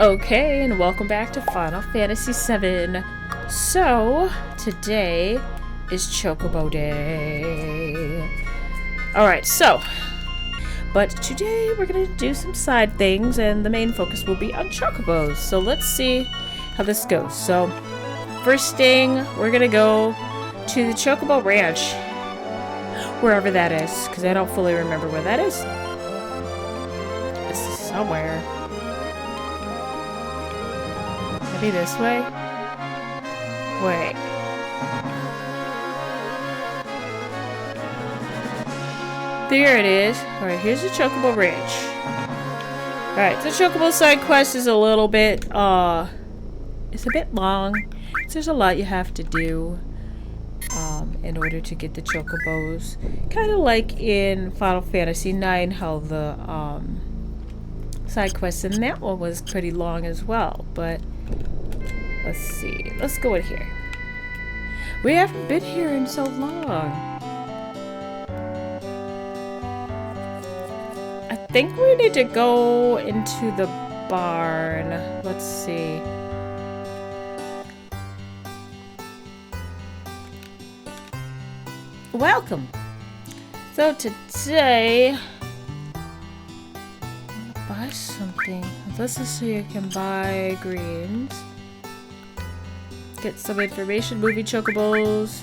Okay, and welcome back to Final Fantasy VII. So, today is Chocobo Day. Alright, but today we're gonna do some side things, and the main focus will be on Chocobos. So let's see how this goes. So, first thing, we're gonna go to the Chocobo Ranch. Wherever that is, because I don't fully remember where that is. It's somewhere. Maybe this way? Wait. There it is. Alright, here's the Chocobo Ranch. Alright, the Chocobo side quest is a little bit, it's a bit long. So there's a lot you have to do, in order to get the Chocobos. Kind of like in Final Fantasy IX, how the, side quest in that one was pretty long as well, but let's see. Let's go in here. We haven't been here in so long. I think we need to go into the barn. Let's see. Welcome. So today, buy something. This is so you can buy greens. Get some information, moving Chocobos,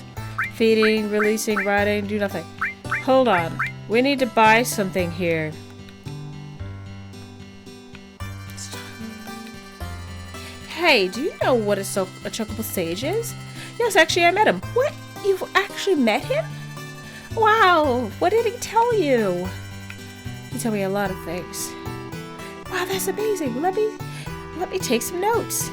feeding, releasing, riding, do nothing. Hold on. We need to buy something here. Hey, do you know what a Chocobo Sage is? Yes, actually I met him. What? You've actually met him? Wow, what did he tell you? He told me a lot of things. Wow, that's amazing. Let me take some notes.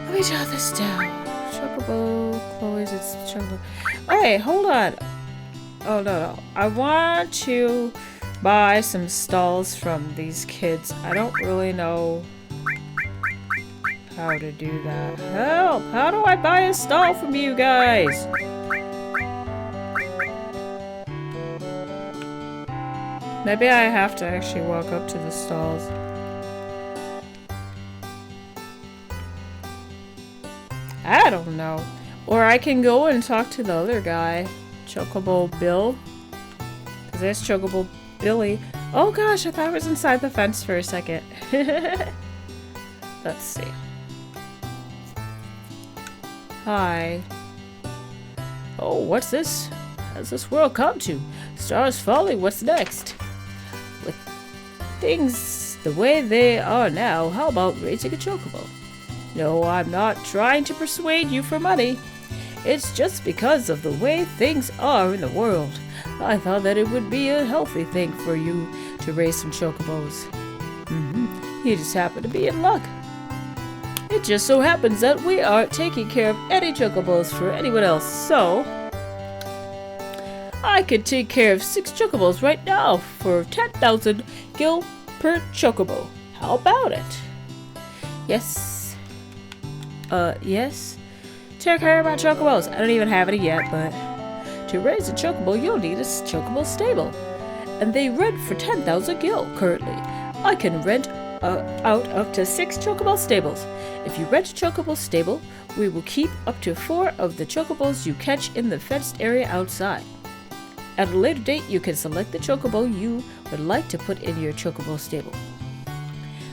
Let me jot this down. Chocobo, Chloe's, it's Chocobo. Okay, hold on. Oh, no. I want to buy some stalls from these kids. I don't really know how to do that. Help! How do I buy a stall from you guys? Maybe I have to actually walk up to the stalls. I don't know. Or I can go and talk to the other guy. Chocobo Bill. Because there's Chocobo Billy. Oh gosh, I thought it was inside the fence for a second. Let's see. Hi. Oh, what's this? How's this world come to? Stars falling, what's next? With things the way they are now, how about raising a Chocobo? No, I'm not trying to persuade you for money. It's just because of the way things are in the world. I thought that it would be a healthy thing for you to raise some Chocobos. You just happen to be in luck. It just so happens that we aren't taking care of any Chocobos for anyone else, so I could take care of 6 Chocobos right now for 10,000 gil per Chocobo. How about it? Yes. Yes. Take care of my Chocobos. I don't even have any yet, but to raise a Chocobo, you'll need a Chocobo stable. And they rent for 10,000 gil currently. I can rent out up to 6 Chocobo stables. If you rent a Chocobo stable, we will keep up to 4 of the Chocobos you catch in the fenced area outside. At a later date, you can select the Chocobo you would like to put in your Chocobo stable.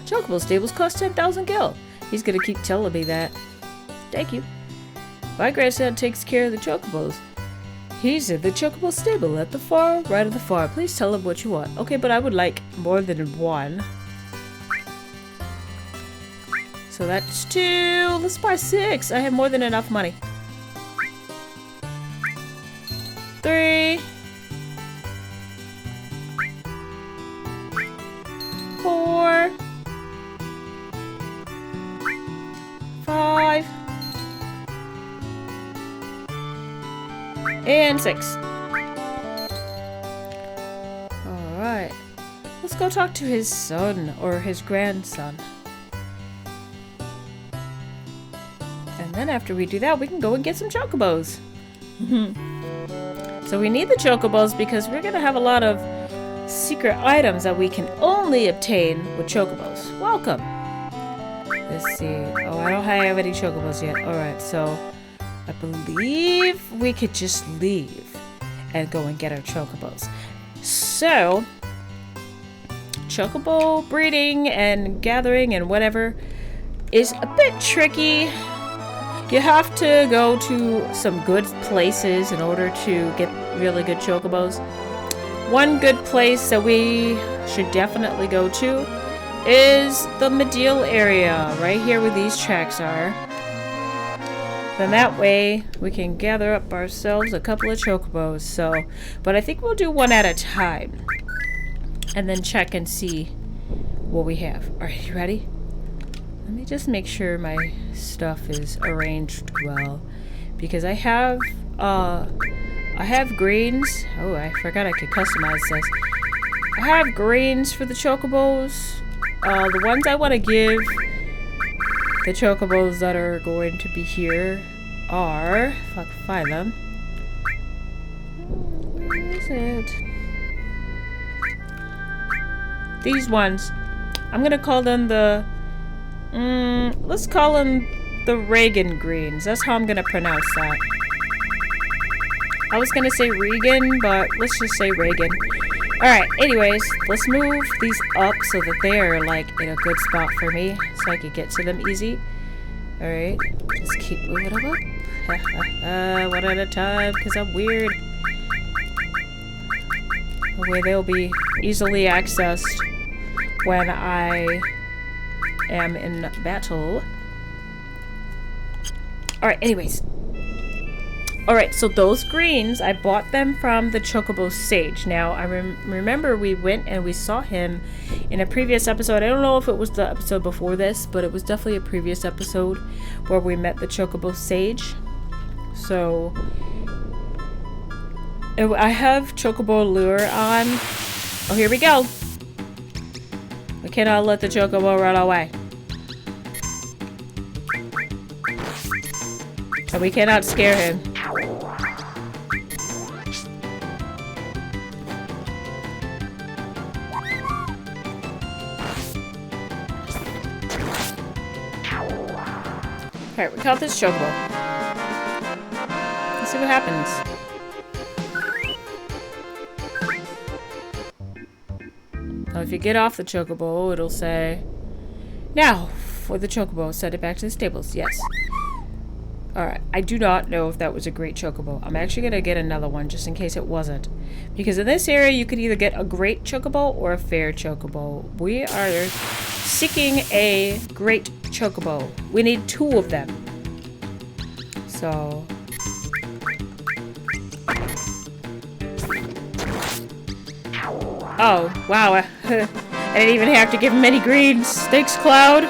Chocobo stables cost 10,000 gil. He's gonna keep telling me that. Thank you. My grandson takes care of the Chocobos. He's in the Chocobo stable at the far right of the farm. Please tell him what you want. Okay, but I would like more than one. So that's 2. Let's buy 6. I have more than enough money. 3. 4. 5. And 6. Alright. Let's go talk to his son, or his grandson. And then after we do that, we can go and get some Chocobos. So we need the chocobos because we're gonna have a lot of secret items that we can only obtain with chocobos. Welcome. Let's see. Oh, I don't have any chocobos yet. Alright, so I believe we could just leave and go and get our chocobos. So, chocobo breeding and gathering and whatever is a bit tricky. You have to go to some good places in order to get really good chocobos. One good place that we should definitely go to is the Medial area, right here where these tracks are. Then that way we can gather up ourselves a couple of chocobos. So, but I think we'll do one at a time and then check and see what we have. Alright, you ready? Let me just make sure my stuff is arranged well, because I have greens. Oh, I forgot I could customize this. I have greens for the chocobos. The ones I want to give the chocobos that are going to be here are, if I can find them. Where is it? These ones. I'm gonna call them the let's call them the Reagan greens. That's how I'm gonna pronounce that. I was gonna say Regan, but let's just say Reagan. Alright, anyways, let's move these up so that they are like in a good spot for me, so I can get to them easy. Alright, just keep moving them up. One at a time, because I'm weird. That way they'll be easily accessed when I am in battle. Alright, anyways. Alright, so those greens, I bought them from the Chocobo Sage. Now, I remember we went and we saw him in a previous episode. I don't know if it was the episode before this, but it was definitely a previous episode where we met the Chocobo Sage. So, I have Chocobo Lure on. Oh, here we go. We cannot let the Chocobo run away. And we cannot scare him. Alright, we caught this Chocobo. Let's see what happens. Now, if you get off the Chocobo, it'll say, now, for the Chocobo, send it back to the stables. Yes. Alright, I do not know if that was a great Chocobo. I'm actually going to get another one just in case it wasn't. Because in this area, you could either get a great Chocobo or a fair Chocobo. We are seeking a great Chocobo. We need 2 of them. So... oh, wow. I didn't even have to give him any greens. Thanks, Cloud.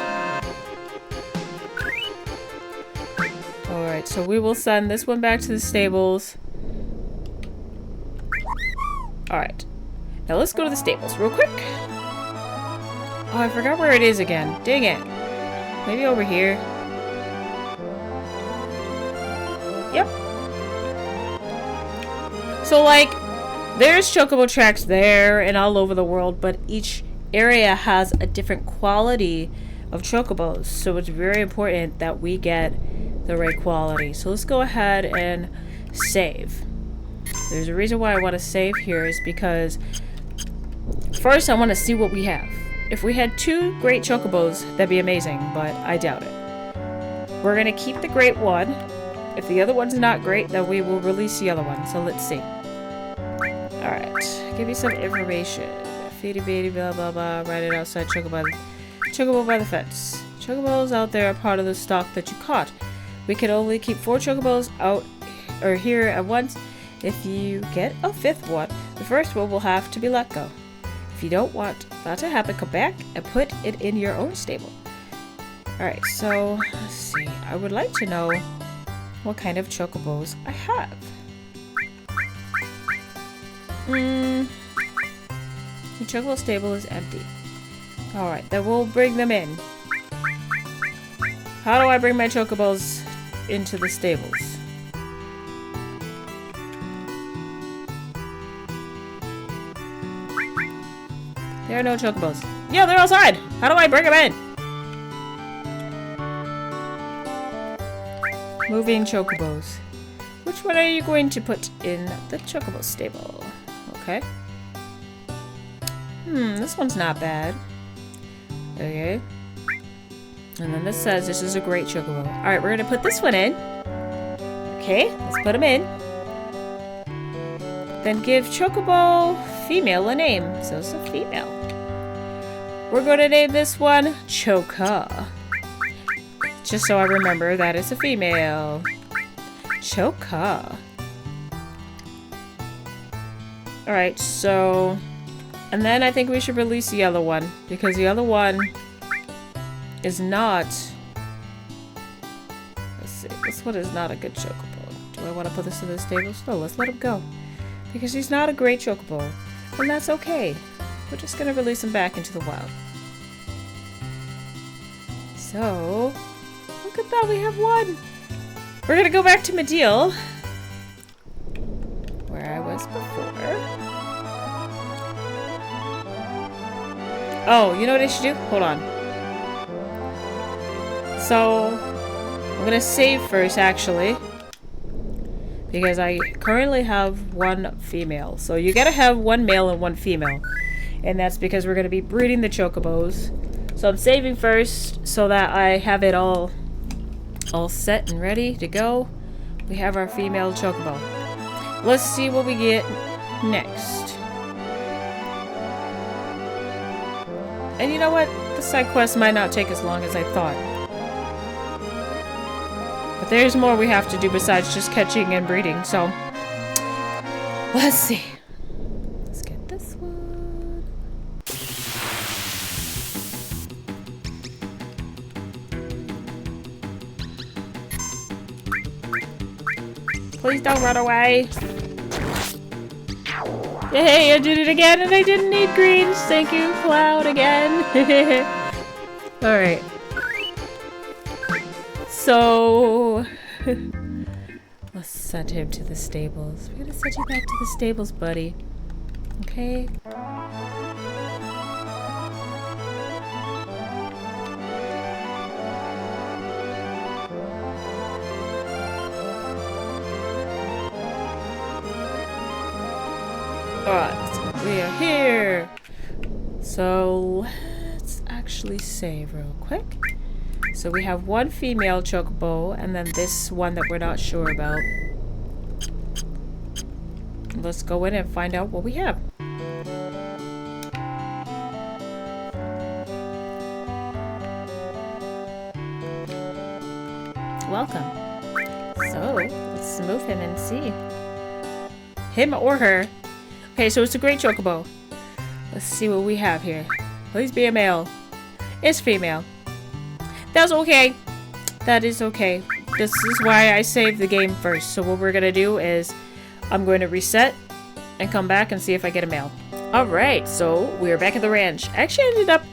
Alright, so we will send this one back to the stables. Alright. Now let's go to the stables real quick. Oh, I forgot where it is again. Dang it. Maybe over here. Yep. So, like, there's Chocobo tracks there and all over the world, but each area has a different quality of Chocobos. So it's very important that we get the right quality. So let's go ahead and save. There's a reason why I want to save here is because first I want to see what we have. If we had 2 great Chocobos, that'd be amazing, but I doubt it. We're going to keep the great one. If the other one's not great, then we will release the other one. So let's see. Alright, give you some information. Feedy beady blah blah blah. Right it outside Chocobo by the fence. Chocobos out there are part of the stock that you caught. We can only keep 4 Chocobos out or here at once. If you get a 5th one, the first one will have to be let go. If you don't want that to happen, come back and put it in your own stable. Alright, so let's see. I would like to know what kind of Chocobos I have. The Chocobo stable is empty. Alright, then we'll bring them in. How do I bring my Chocobos into the stables? There are no chocobos. Yeah, they're outside! How do I bring them in? Moving chocobos. Which one are you going to put in the chocobo stable? Okay. This one's not bad. Okay. And then this says this is a great chocobo. Alright, we're gonna put this one in. Okay, let's put him in. Then give chocobo female a name. So it's a female. We're gonna name this one Choca. Just so I remember that it's a female. Choca. Alright, so... And then I think we should release the other one. Because the other one is not... Let's see. This one is not a good chocobo. Do I want to put this in the stables? No, let's let him go. Because he's not a great chocobo. And that's okay. We're just going to release him back into the wild. So... Look at that, we have one! We're gonna go back to Mediel, where I was before. Oh, you know what I should do? Hold on. So, I'm gonna save first, actually. Because I currently have one female. So you gotta have one male and one female. And that's because we're gonna be breeding the chocobos. So I'm saving first so that I have it all set and ready to go. We have our female chocobo. Let's see what we get next. And you know what? The side quest might not take as long as I thought. But there's more we have to do besides just catching and breeding, so... Let's see. Let's get this one. Please don't run away. Yay, I did it again and I didn't need greens. Thank you, Cloud, again. Alright. So... let's send him to the stables. We're gonna send you back to the stables, buddy. Okay? Alright, we are here. So let's actually save real quick. So we have one female chocobo and then this one that we're not sure about. Let's go in and find out what we have. Welcome. So let's move him and see. Him or her. Okay, so it's a great chocobo. Let's see what we have here. Please be a male. It's female. That's okay. That is okay. This is why I saved the game first. So what we're gonna do is I'm going to reset and come back and see if I get a male. Alright, so we're back at the ranch. I actually ended up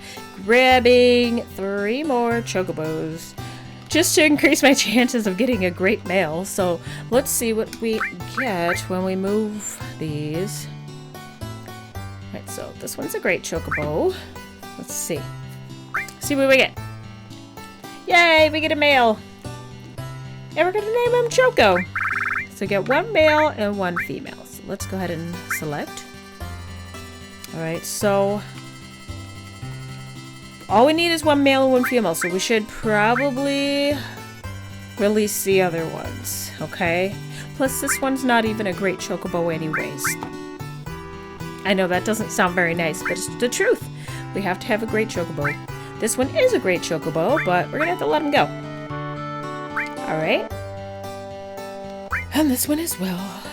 grabbing 3 more chocobos just to increase my chances of getting a great male. So let's see what we get when we move these. Alright, so this one's a great chocobo. Let's see. See what we get. Yay, we get a male. And we're gonna name him Choco. So we get 1 male and 1 female. So let's go ahead and select. Alright, so all we need is 1 male and 1 female, so we should probably release the other ones, okay? Plus this one's not even a great chocobo anyways. I know that doesn't sound very nice, but it's the truth. We have to have a great chocobo. This one is a great chocobo, but we're gonna have to let him go. Alright. And this one as well.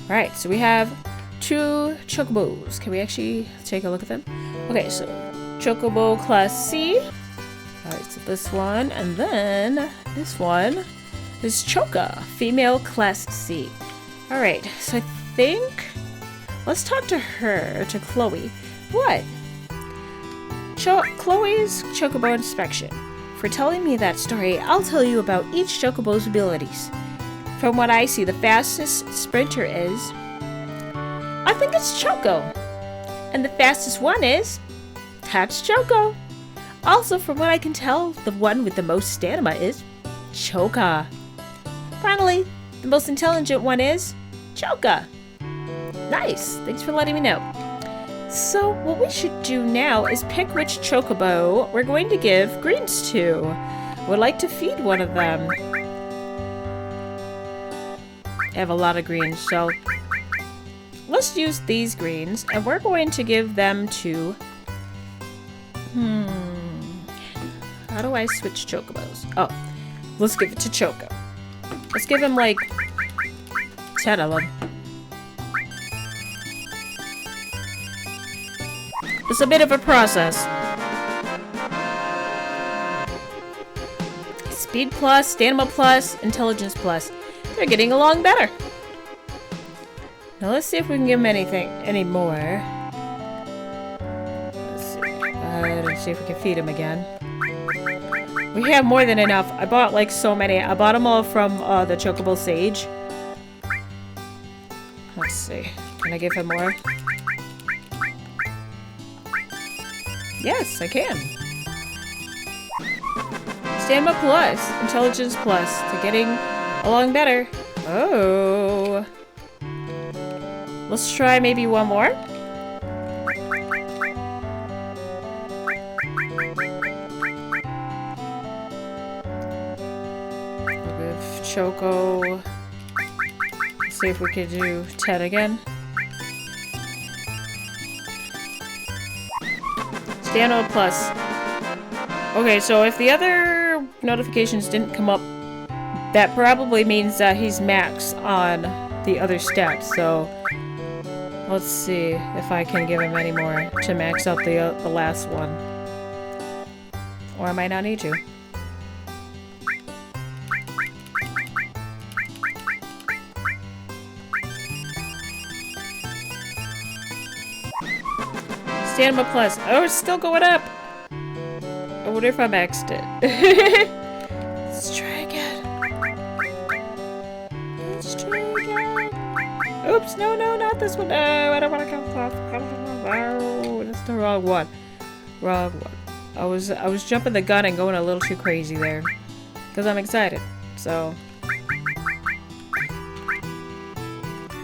Alright, so we have 2 chocobos. Can we actually take a look at them? Okay, so Chocobo class C. Alright, so this one, and then this one is Choca, female class C. Alright, so I think let's talk to her, to Chloe. What? Chloe's Chocobo inspection. For telling me that story, I'll tell you about each Chocobo's abilities. From what I see, the fastest sprinter is... I think it's Choco. And the fastest one is... That's Choco. Also, from what I can tell, the one with the most stamina is... Choca. Finally, the most intelligent one is... Choca. Nice. Thanks for letting me know. So, what we should do now is pick which Chocobo we're going to give greens to. Would like to feed one of them. I have a lot of greens, so let's use these greens, and we're going to give them to... How do I switch Chocobos? Oh, let's give it to Choco. Let's give him like 10 of them. It's a bit of a process. Speed plus, stamina plus, intelligence plus. They're getting along better. Now let's see if we can give them any more. Let's see if we can feed them again. We have more than enough. I bought like so many. I bought them all from the Chocobo Sage. Let's see. Can I give him more? Yes, I can. Stamina plus, intelligence plus, to getting along better. Oh. Let's try maybe one more. We'll give Choco. Let's see if we could do 10 again. Stamina plus. Okay, so if the other notifications didn't come up, that probably means that he's max on the other stats. So let's see if I can give him any more to max out the last one. Or I might not need to. Stamina plus. Oh, it's still going up. I wonder if I maxed it. Let's try again. Let's try again. Oops, no, not this one. No, I don't want to count off. Oh, that's the wrong one. Wrong one. I was jumping the gun and going a little too crazy there. Because I'm excited. So.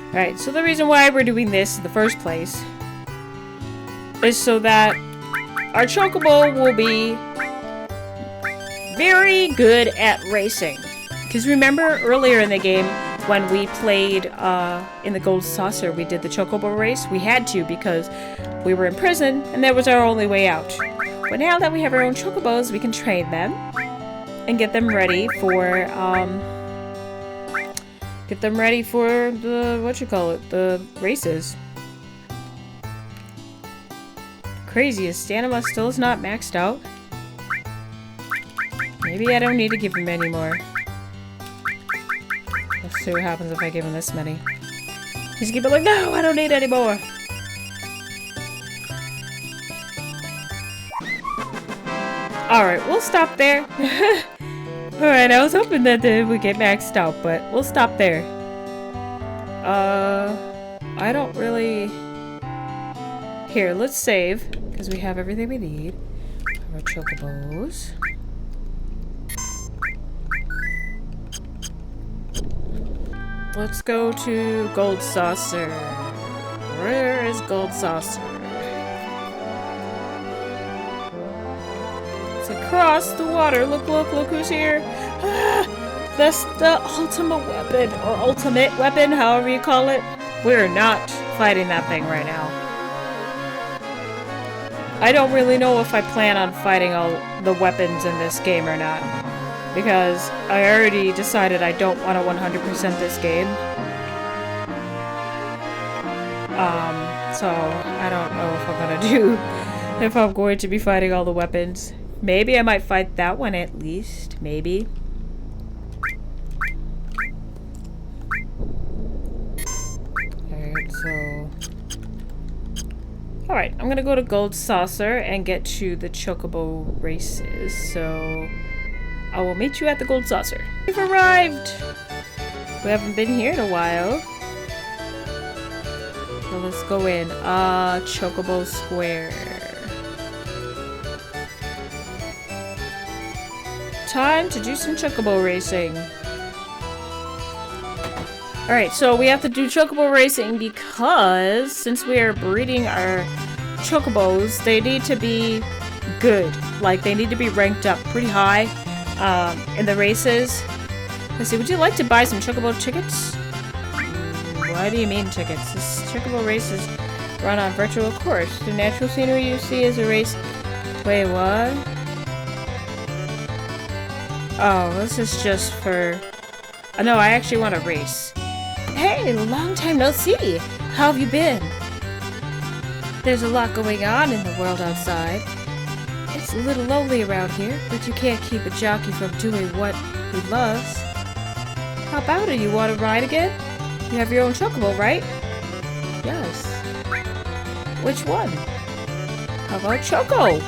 Alright, so the reason why we're doing this in the first place is so that our Chocobo will be very good at racing. Because remember earlier in the game when we played in the Gold Saucer, we did the Chocobo race? We had to because we were in prison and that was our only way out. But now that we have our own Chocobos, we can train them and get them ready for the races. Crazy, his stamina still is not maxed out. Maybe I don't need to give him any more. Let's see what happens if I give him this many. He's gonna be like, no, I don't need any more. Alright, we'll stop there. Alright, I was hoping that they would get maxed out, but we'll stop there. I don't really... Here, let's save, because we have everything we need. Our Chocobos. Let's go to Gold Saucer. Where is Gold Saucer? It's across the water. Look who's here. Ah, that's the ultimate weapon, or ultimate weapon, however you call it. We're not fighting that thing right now. I don't really know if I plan on fighting all the weapons in this game or not. Because I already decided I don't want to 100% this game. So I don't know if I'm going to be fighting all the weapons. Maybe I might fight that one at least. Maybe. Alright, so... Alright, I'm gonna go to Gold Saucer and get to the Chocobo races, so... I will meet you at the Gold Saucer. We've arrived! We haven't been here in a while. So let's go in. Chocobo Square. Time to do some Chocobo racing. Alright, so we have to do Chocobo racing because since we are breeding our Chocobos, they need to be good. Like, they need to be ranked up pretty high in the races. Let's see, would you like to buy some Chocobo tickets? Why do you mean tickets? This Chocobo race is run on virtual course. The natural scenery you see is a race. Wait, what? Oh, this is just for... Oh, no, I actually want to race. Hey, long time no see. How have you been? There's a lot going on in the world outside. It's a little lonely around here, but you can't keep a jockey from doing what he loves. How about it? You want to ride again? You have your own Chocobo, right? Yes. Which one? How about Choco?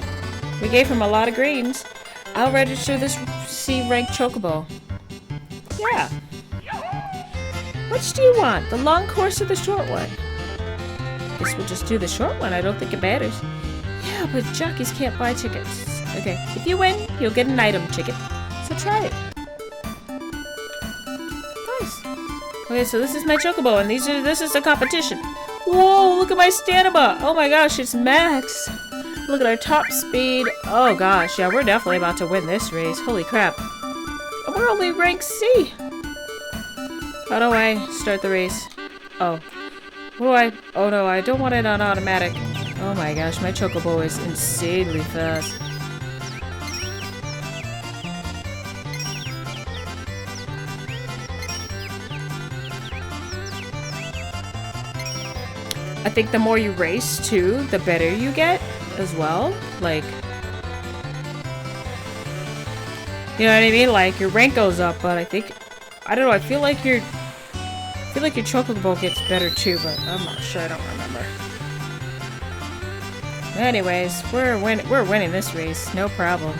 We gave him a lot of greens. I'll register this C-rank Chocobo. Yeah. Which do you want? The long course or the short one? Guess we'll just do the short one. I don't think it matters. Yeah, but jockeys can't buy tickets. Okay, if you win, you'll get an item ticket. So try it. Nice. Okay, so this is my Chocobo, and this is the competition. Whoa, look at my stamina. Oh my gosh, it's max. Look at our top speed. Oh gosh, yeah, we're definitely about to win this race. Holy crap. And we're only rank C. How do I start the race? Oh. Oh no, I don't want it on automatic. Oh my gosh, my Chocobo is insanely fast. I think the more you race too, the better you get as well. Like, you know what I mean? Like, your rank goes up, but I don't know, I feel like your Chocobo gets better too, but I'm not sure, I don't remember. Anyways, we're winning this race, no problem.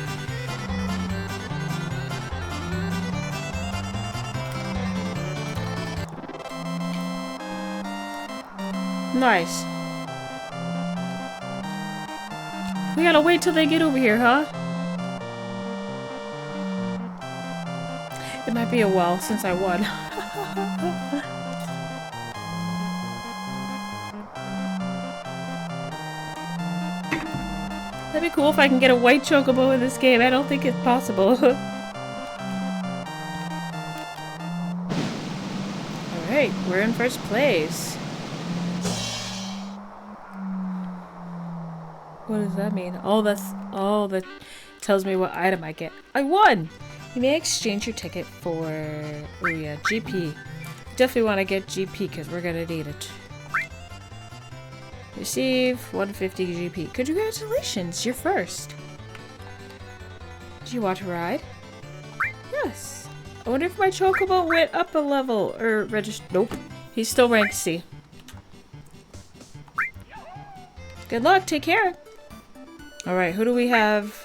Nice. We gotta wait till they get over here, huh? It might be a while since I won. That'd be cool if I can get a white Chocobo in this game. I don't think it's possible. Alright, we're in first place. What does that mean? Oh, that tells me what item I get. I won! You may exchange your ticket for... Oh yeah, GP. Definitely want to get GP because we're gonna need it. Receive 150 GP. Congratulations, you're first. Do you want to ride? Yes. I wonder if my Chocobo went up a level or registered. Nope. He's still ranked C. Good luck, take care. Alright, who do we have?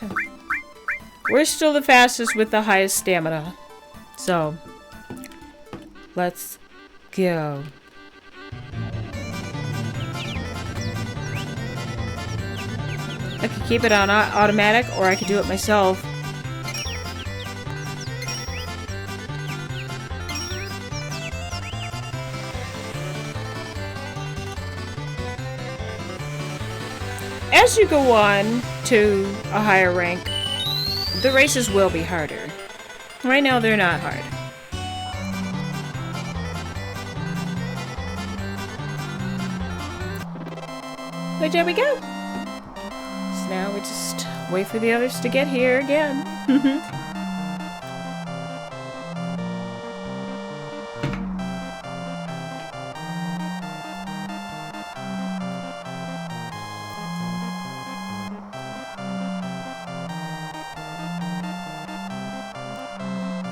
We're still the fastest with the highest stamina. So, let's go. I could keep it on automatic, or I could do it myself. As you go on to a higher rank, the races will be harder. Right now, they're not hard. But there we go. So now we just wait for the others to get here again.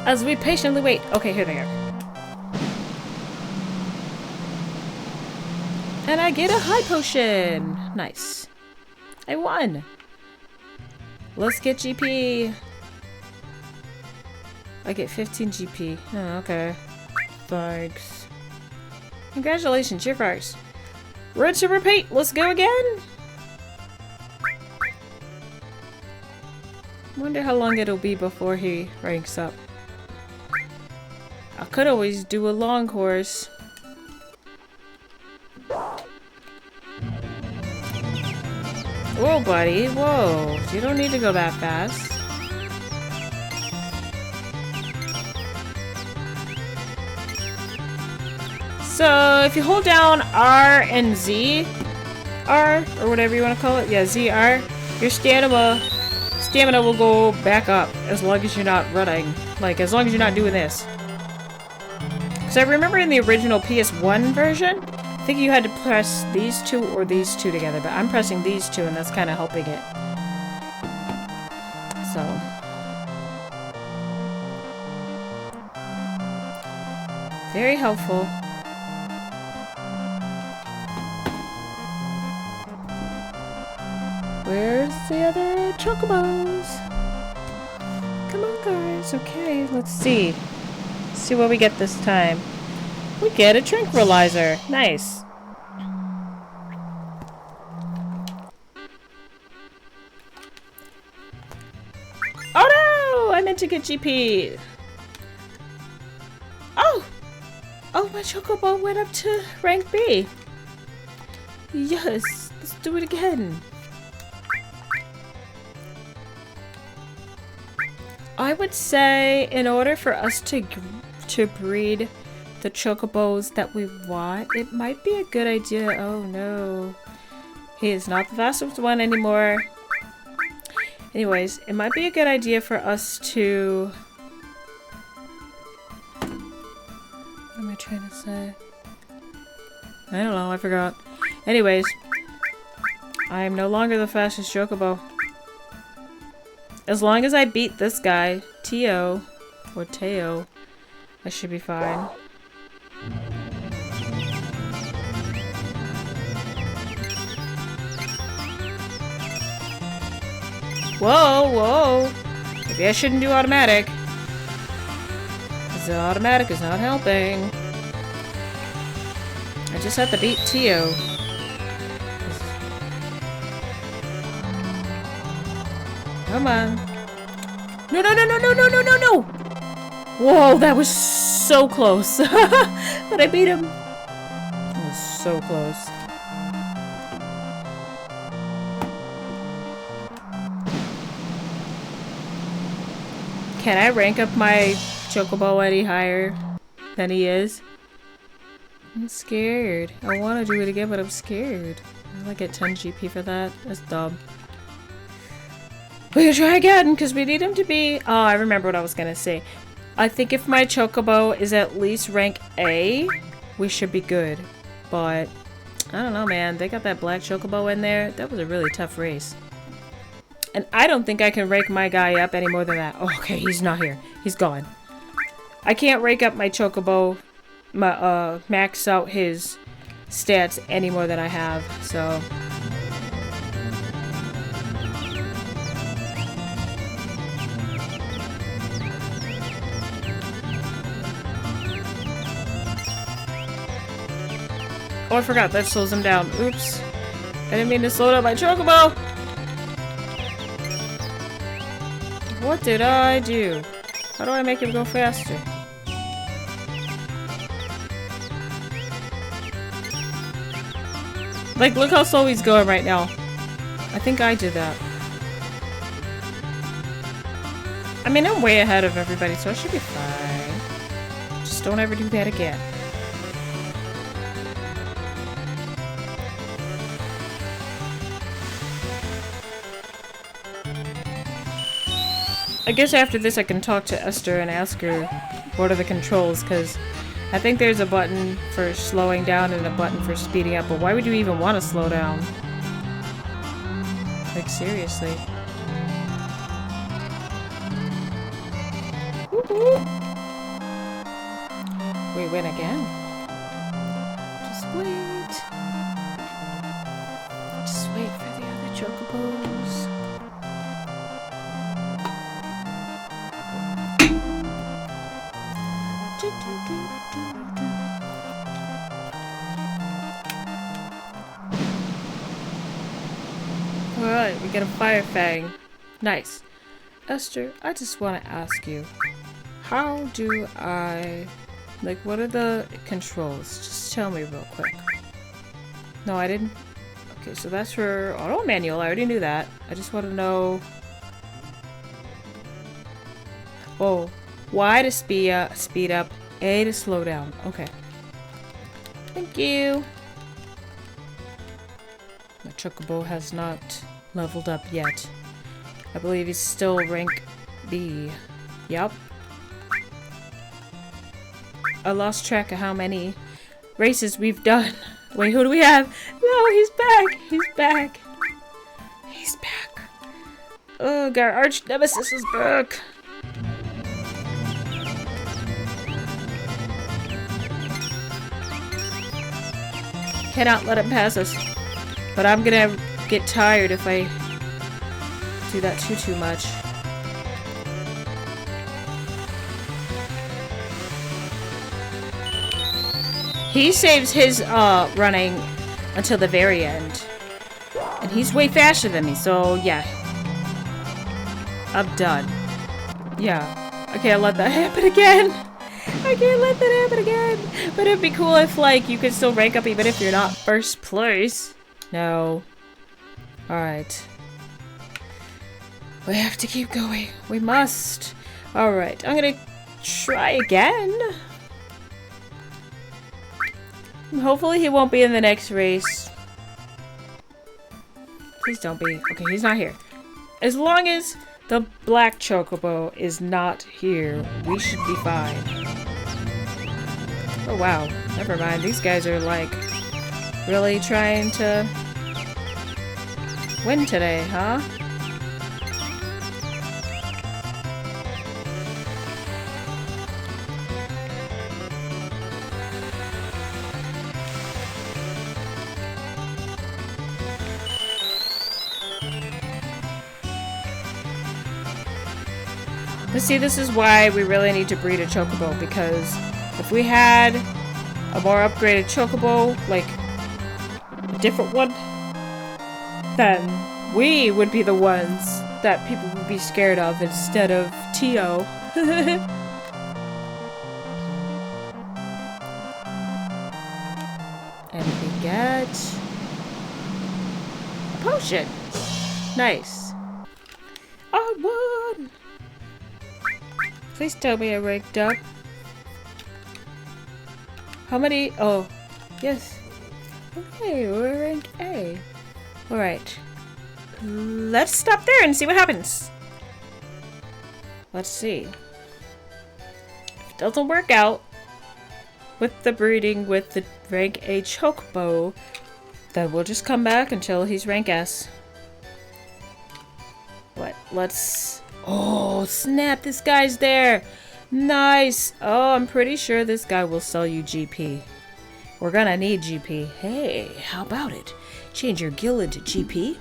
As we patiently wait. Okay, here they are. And I get a high potion. Nice. I won. Let's get GP. I get 15 GP. Oh, okay. Thanks. Congratulations, you're first. Rinse and repeat. Let's go again. Wonder how long it'll be before he ranks up. I could always do a long course. Whoa, buddy. Whoa. You don't need to go that fast. So, if you hold down R and Z, R, or whatever you want to call it, yeah, ZR, your stamina will go back up as long as you're not running. Like, as long as you're not doing this. Because I remember in the original PS1 version, I think you had to press these two or these two together, but I'm pressing these two and that's kind of helping it. So. Very helpful. Where's the other Chocobos? Come on, guys. Okay, let's see. Let's see what we get this time. We get a tranquilizer. Nice. Oh no! I meant to get GP. Oh! Oh, my Chocobo went up to rank B. Yes, let's do it again. I would say in order for us to breed the Chocobos that we want, it might be a good idea. Oh no. He is not the fastest one anymore. Anyways, it might be a good idea for us to... What am I trying to say? I don't know, I forgot. Anyways, I am no longer the fastest Chocobo. As long as I beat this guy, Teo, or Teo, I should be fine. Whoa, whoa! Maybe I shouldn't do automatic. Because the automatic is not helping. I just have to beat Teo. Come on. No, no, no, no, no, no, no, no, no! Whoa, that was so close. But I beat him. That was so close. Can I rank up my Chocobo any higher than he is? I'm scared. I want to do it again, but I'm scared. I get 10 GP for that. That's dumb. We're gonna try again, because we need him to be... Oh, I remember what I was gonna say. I think if my Chocobo is at least rank A, we should be good. But, I don't know, man. They got that black Chocobo in there. That was a really tough race. And I don't think I can rank my guy up any more than that. Oh, okay, he's not here. He's gone. I can't rank up my Chocobo, max out his stats any more than I have, so... Oh, I forgot. That slows him down. Oops. I didn't mean to slow down my Chocobo! What did I do? How do I make him go faster? Like, look how slow he's going right now. I think I did that. I mean, I'm way ahead of everybody, so I should be fine. Just don't ever do that again. I guess after this I can talk to Esther and ask her what are the controls, because I think there's a button for slowing down and a button for speeding up, but why would you even want to slow down? Like, seriously. Woohoo! We win again. Just wait. Just wait for the other Chocobos. Alright, we get a fire fang. Nice. Esther, I just want to ask you, how do I... Like, what are the controls? Just tell me real quick. No, I didn't... Okay, so that's for auto manual. I already knew that. I just want to know... Oh, Y to speed up, A to slow down. Okay. Thank you. My Chocobo has not leveled up yet. I believe he's still rank B. Yup. I lost track of how many races we've done. Wait, who do we have? No, he's back. He's back. He's back. Ugh, our arch nemesis is back. Cannot let him pass us. But I'm gonna get tired if I do that too much. He saves his running until the very end. And he's way faster than me, so yeah. I'm done. Yeah. I can't let that happen again. I can't let that happen again. But it'd be cool if, like, you could still rank up even if you're not first place. No. Alright. We have to keep going. We must. Alright, I'm gonna try again. Hopefully he won't be in the next race. Please don't be. Okay, he's not here. As long as the black Chocobo is not here, we should be fine. Oh wow, never mind. These guys are like really trying to win today, huh? But see, this is why we really need to breed a Chocobo, because if we had a more upgraded Chocobo, like a different one, then we would be the ones that people would be scared of instead of Tio. And we get a potion. Nice. I won! Please tell me I ranked up. How many? Oh, yes. Okay, we're rank A. Alright. Let's stop there and see what happens. Let's see. If it doesn't work out with the breeding with the rank A Chocobo, then we'll just come back until he's rank S. What? Let's... Oh, snap, this guy's there. Nice. Oh, I'm pretty sure this guy will sell you GP. We're gonna need GP. Hey, how about it? Change your gil into GP?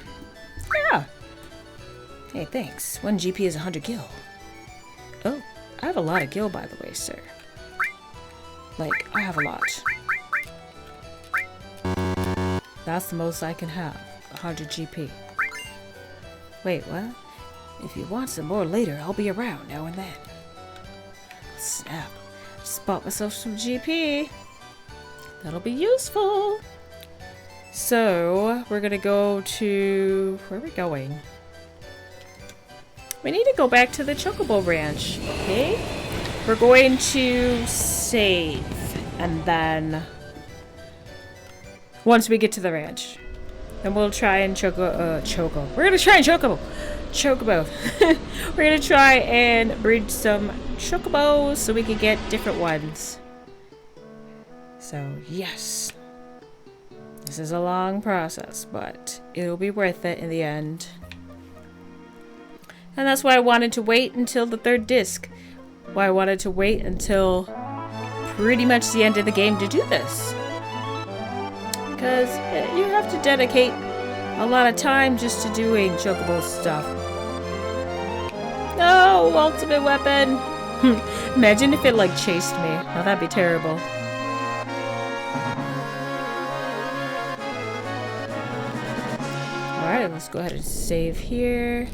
Yeah. Hey, thanks. 1 GP is 100 gil. Oh, I have a lot of gil, by the way, sir. Like, I have a lot. That's the most I can have. 100 GP. Wait, what? If you want some more later, I'll be around now and then. Snap. Just bought myself some GP. That'll be useful. So, we're gonna go to... Where are we going? We need to go back to the Chocobo Ranch, okay? We're going to save. And then... Once we get to the ranch. Then we'll try and Choco. We're gonna try and Chocobo. We're gonna try and breed some Chocobos so we can get different ones. So, yes. This is a long process, but it'll be worth it in the end. And that's why I wanted to wait until the 3rd disc. Why I wanted to wait until pretty much the end of the game to do this. Because you have to dedicate a lot of time just to doing Chocobo stuff. No, ultimate weapon. Imagine if it like chased me. Oh, that'd be terrible. Alright, let's go ahead and save here.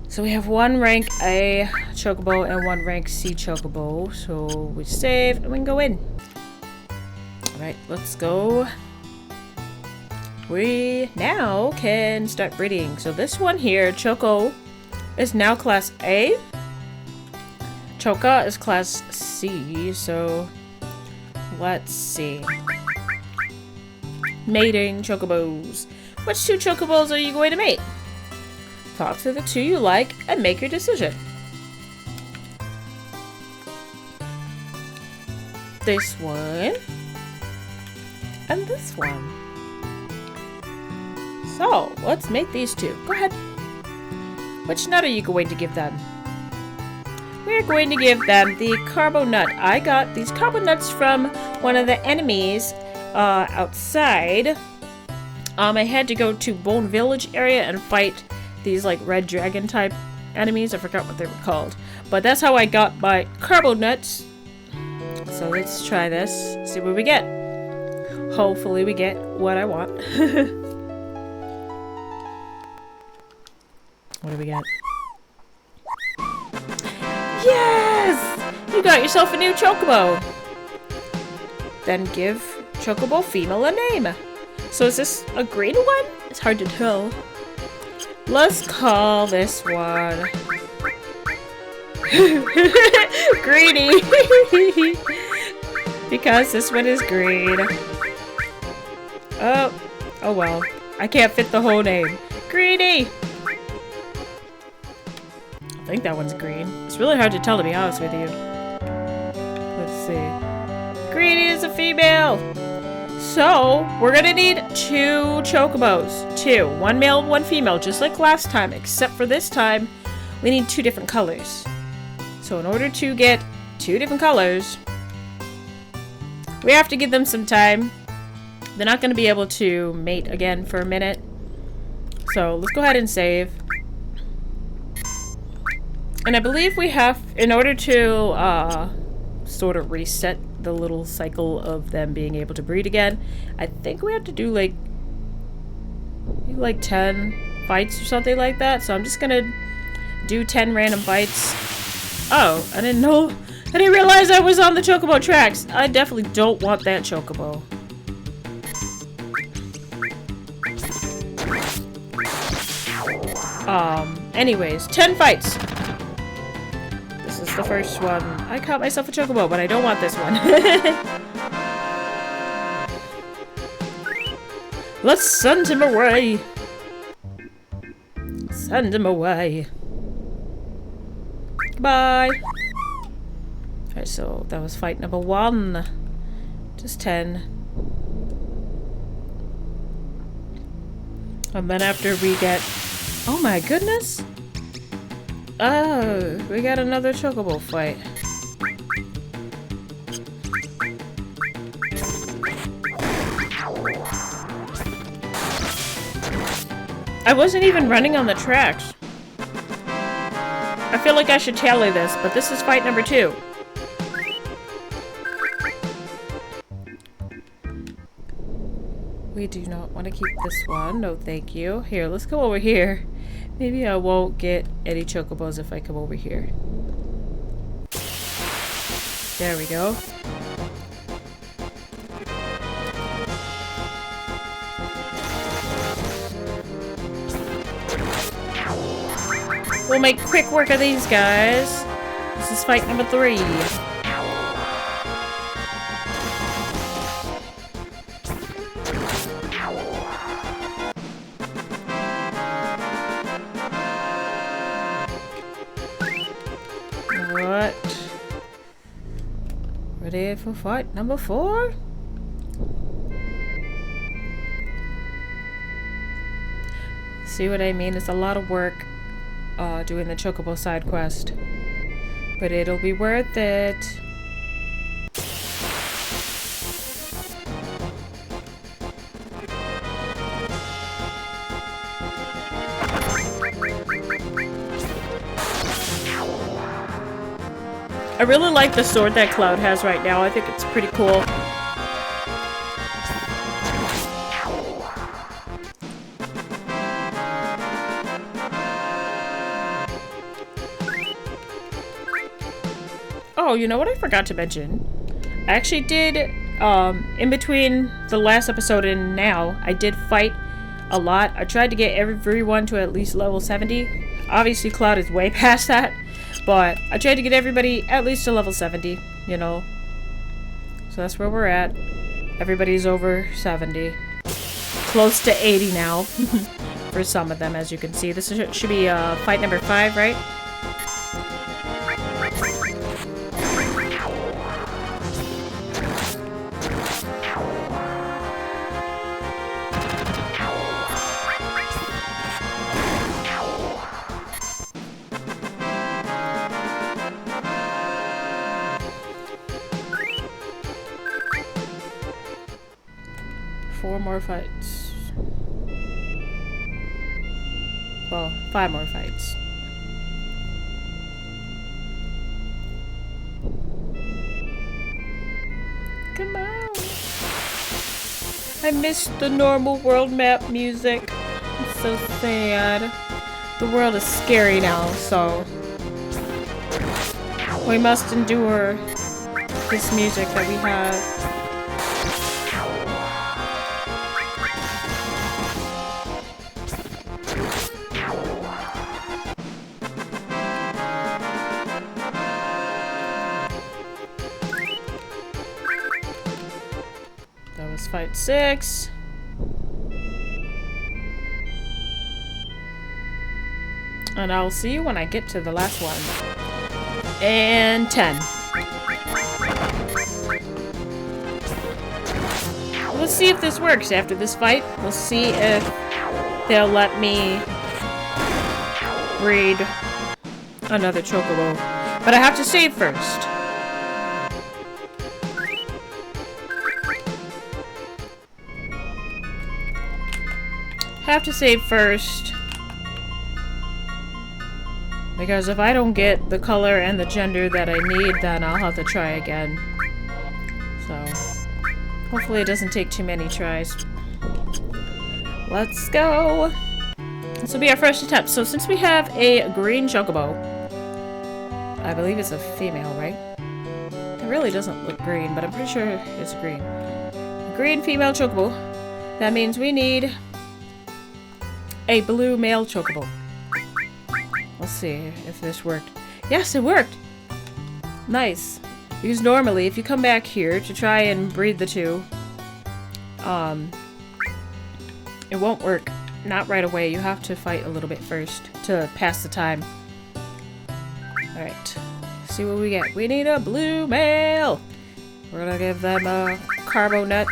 So we have 1 rank A Chocobo and 1 rank C Chocobo. So we save and we can go in. Alright, let's go. We now can start breeding. So this one here, Choco, is now class A. Choca is class C, so let's see. Mating Chocobos. Which 2 Chocobos are you going to mate? Talk to the 2 you like and make your decision. This one. And this one. So, let's mate these 2. Go ahead. Which nut are you going to give them? We're going to give them the Carbo Nut. I got these Carbo Nuts from one of the enemies outside. I had to go to Bone Village area and fight these like red dragon type enemies. I forgot what they were called. But that's how I got my Carbo Nuts. So let's try this. See what we get. Hopefully we get what I want. What do we got? Yes! You got yourself a new Chocobo! Then give Chocobo female a name. So is this a green one? It's hard to tell. Let's call this one Greedy! Because this one is green. Oh well. I can't fit the whole name. Greedy! I think that one's green. It's really hard to tell, to be honest with you. Let's see. Greedy is a female! So, we're gonna need 2 Chocobos. 2. 1 male, 1 female, just like last time, except for this time, we need 2 different colors. So in order to get 2 different colors, we have to give them some time. They're not gonna be able to mate again for a minute. So let's go ahead and save. And I believe we have, in order to sort of reset the little cycle of them being able to breed again, I think we have to do like 10 fights or something like that. So I'm just gonna do 10 random fights. Oh, I didn't realize I was on the Chocobo tracks. I definitely don't want that Chocobo. Anyways, 10 fights. This is the first one. I caught myself a Chocobo, but I don't want this one. Let's send him away. Send him away. Goodbye. Alright, so that was fight number 1. Just 10. And then after we get... Oh my goodness! Oh, we got another Chocobo fight. I wasn't even running on the tracks. I feel like I should tally this, but this is fight number 2. We do not want to keep this one. No, thank you. Here, let's go over here. Maybe I won't get any Chocobos if I come over here. There we go. We'll make quick work of these guys. This is fight number 3. What? Ready for fight number 4? See what I mean? It's a lot of work doing the Chocobo side quest. But it'll be worth it. I really like the sword that Cloud has right now. I think it's pretty cool. Oh, you know what I forgot to mention? I actually did, in between the last episode and now, I did fight a lot. I tried to get everyone to at least level 70. Obviously, Cloud is way past that, but I tried to get everybody at least to level 70, you know. So that's where we're at. Everybody's over 70. Close to 80 now, for some of them, as you can see. This should be fight number 5, right? Four more fights. Well, 5 more fights. Come on. I missed the normal world map music. It's so sad. The world is scary now, so we must endure this music that we have. Fight 6. And I'll see you when I get to the last one. And 10. Let's see if this works after this fight. We'll see if they'll let me breed another Chocobo. But I have to save first. Have to save first, because if I don't get the color and the gender that I need, then I'll have to try again. So hopefully it doesn't take too many tries. Let's go. This will be our first attempt. So since we have a green Chocobo, I believe it's a female, right? It really doesn't look green, but I'm pretty sure it's green. A green female Chocobo. That means we need a blue male Chocobo. Let's see if this worked. Yes, it worked! Nice. Because normally, if you come back here to try and breed the two, it won't work. Not right away. You have to fight a little bit first to pass the time. Alright. See what we get. We need a blue male! We're gonna give them a carbo nut.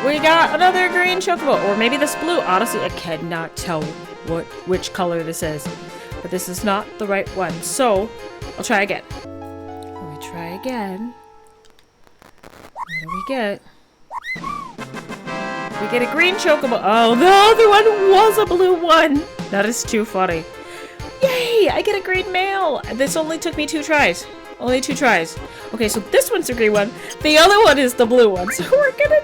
We got another green Chocobo, or maybe this blue. Honestly, I cannot tell which color this is, but this is not the right one. So, I'll try again. We try again. What do we get? We get a green Chocobo. Oh, the other one was a blue one. That is too funny. Yay! I get a green male. This only took me 2 tries. Only 2 tries. Okay, so this one's the green one. The other one is the blue one. So we're gonna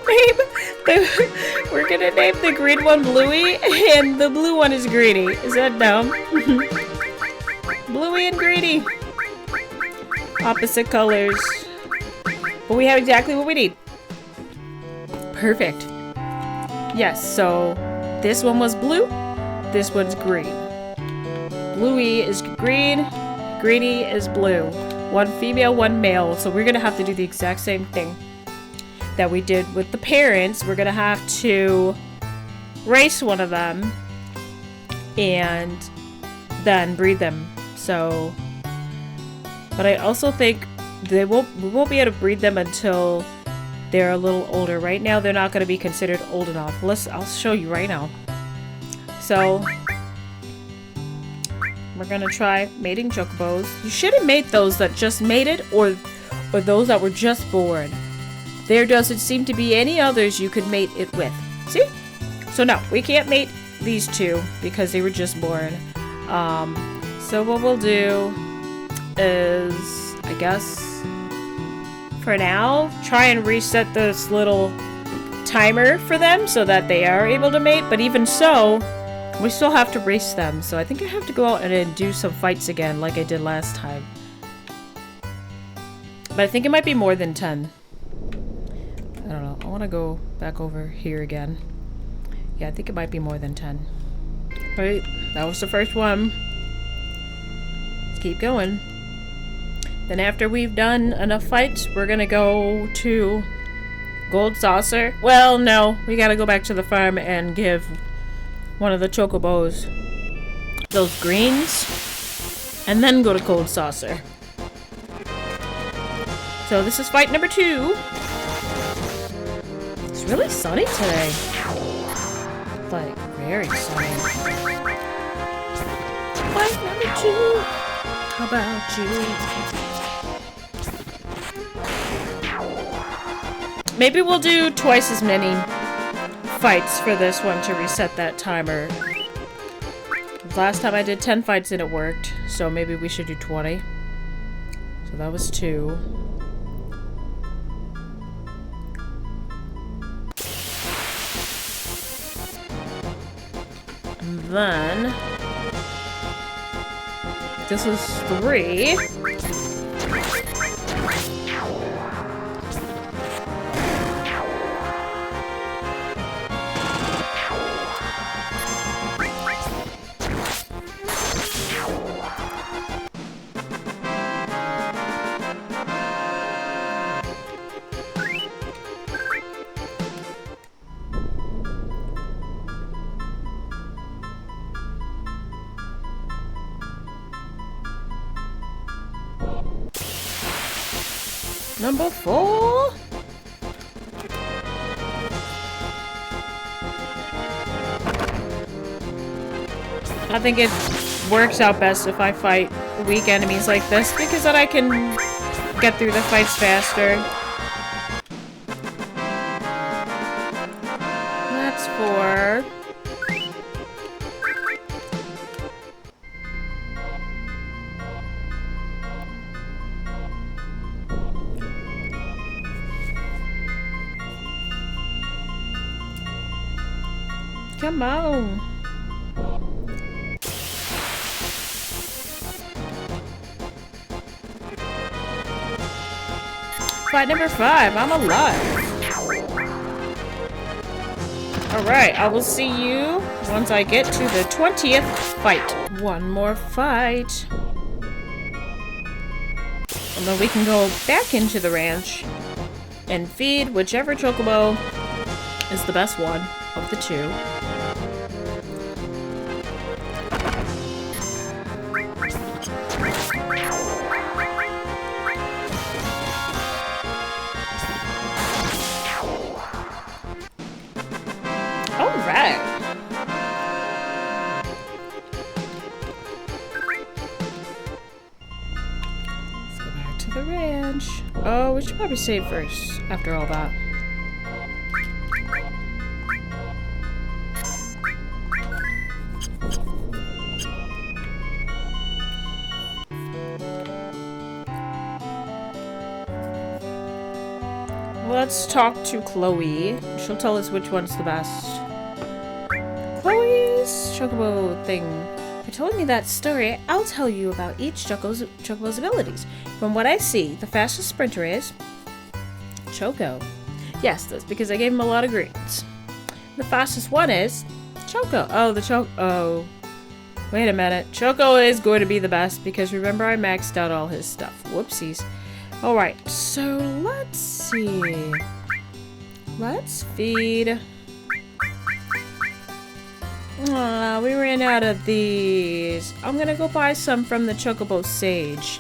name the green one Bluey, and the blue one is Greedy. Is that dumb? Bluey and Greedy. Opposite colors. But we have exactly what we need. Perfect. Yes, so this one was blue. This one's green. Bluey is green. Greedy is blue. 1 female, 1 male. So we're gonna have to do the exact same thing that we did with the parents. We're gonna have to race one of them and then breed them. So, but I also think we won't be able to breed them until they're a little older. Right now, they're not gonna be considered old enough. I'll show you right now. So, we're gonna try mating Chocobos. You should have made those that just mated, or those that were just born. There doesn't seem to be any others you could mate it with. See? So no, we can't mate these two because they were just born. So what we'll do is, I guess, for now, try and reset this little timer for them so that they are able to mate. But even so, we still have to race them. So I think I have to go out and do some fights again like I did last time. But I think it might be more than 10. I don't know. I want to go back over here again. Yeah, I think it might be more than 10. Right, that was the first one. Let's keep going. Then after we've done enough fights, we're gonna go to Gold Saucer. Well, no. We gotta go back to the farm and give one of the Chocobos those greens. And then go to Gold Saucer. So this is fight number 2. It's really sunny today. Like, very sunny. Fight number 2. How about you? Maybe we'll do twice as many fights for this one to reset that timer. Last time I did 10 fights and it worked, so maybe we should do 20. So that was 2. And then this was 3. Number 4. I think it works out best if I fight weak enemies like this because then I can get through the fights faster. That's 4. Come on. Fight number 5. I'm alive. Alright, I will see you once I get to the 20th fight. One more fight. And then we can go back into the ranch and feed whichever Chocobo is the best one of the 2. Oh, we should probably save first, after all that. Let's talk to Chloe. She'll tell us which one's the best. Chloe's Chocobo thing. You're telling me that story, I'll tell you about each Chocobo's abilities. From what I see, the fastest sprinter is Choco. Yes, that's because I gave him a lot of greens. The fastest one is Choco. Oh, oh. Wait a minute. Choco is going to be the best because remember I maxed out all his stuff. Whoopsies. Alright, so let's see. Let's feed. We ran out of these. I'm gonna go buy some from the Chocobo Sage.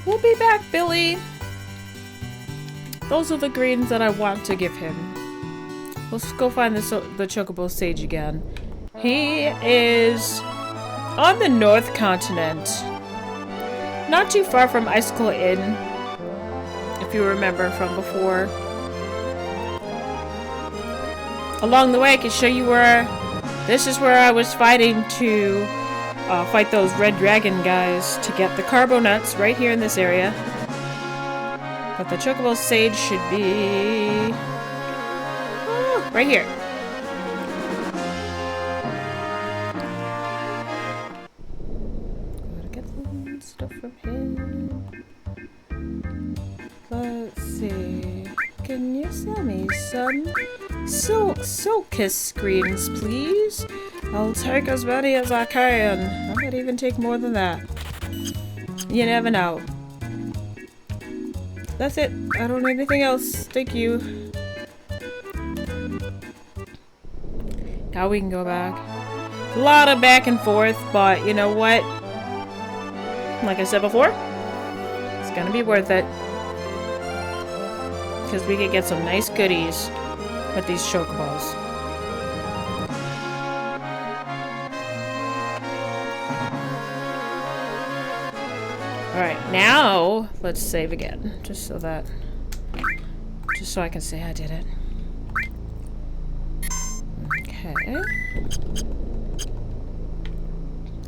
We'll be back, Billy. Those are the greens that I want to give him. Let's go find the Chocobo Sage again. He is on the North Continent. Not too far from Icicle Inn. if you remember from before. Along the way, I can show you where... This is where I was fighting to fight those red dragon guys to get the carbo nuts right here in this area. But the Chocobo sage should be... right here. Gotta get some stuff from him. Let's see. Can you sell me some Silkus screens, please? I'll take as many as I can. I might even take more than that. You never know. That's it. I don't need anything else. Thank you. Now we can go back. A lot of back and forth, but you know what? Like I said before, it's gonna be worth it. Because we could get some nice goodies with these Chocobos. Alright, now let's save again. Just so I can say I did it. Okay. I'm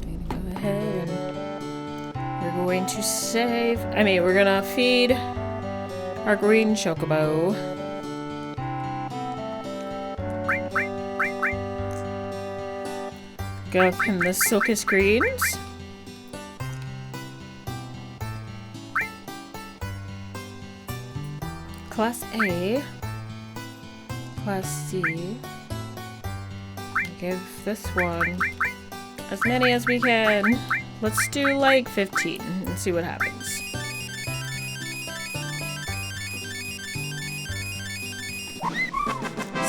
gonna go ahead and we're going to save. We're gonna feed our green Chocobo. Give him the Silkus greens. Class A. Class C. Give this one as many as we can. Let's do like 15 and see what happens.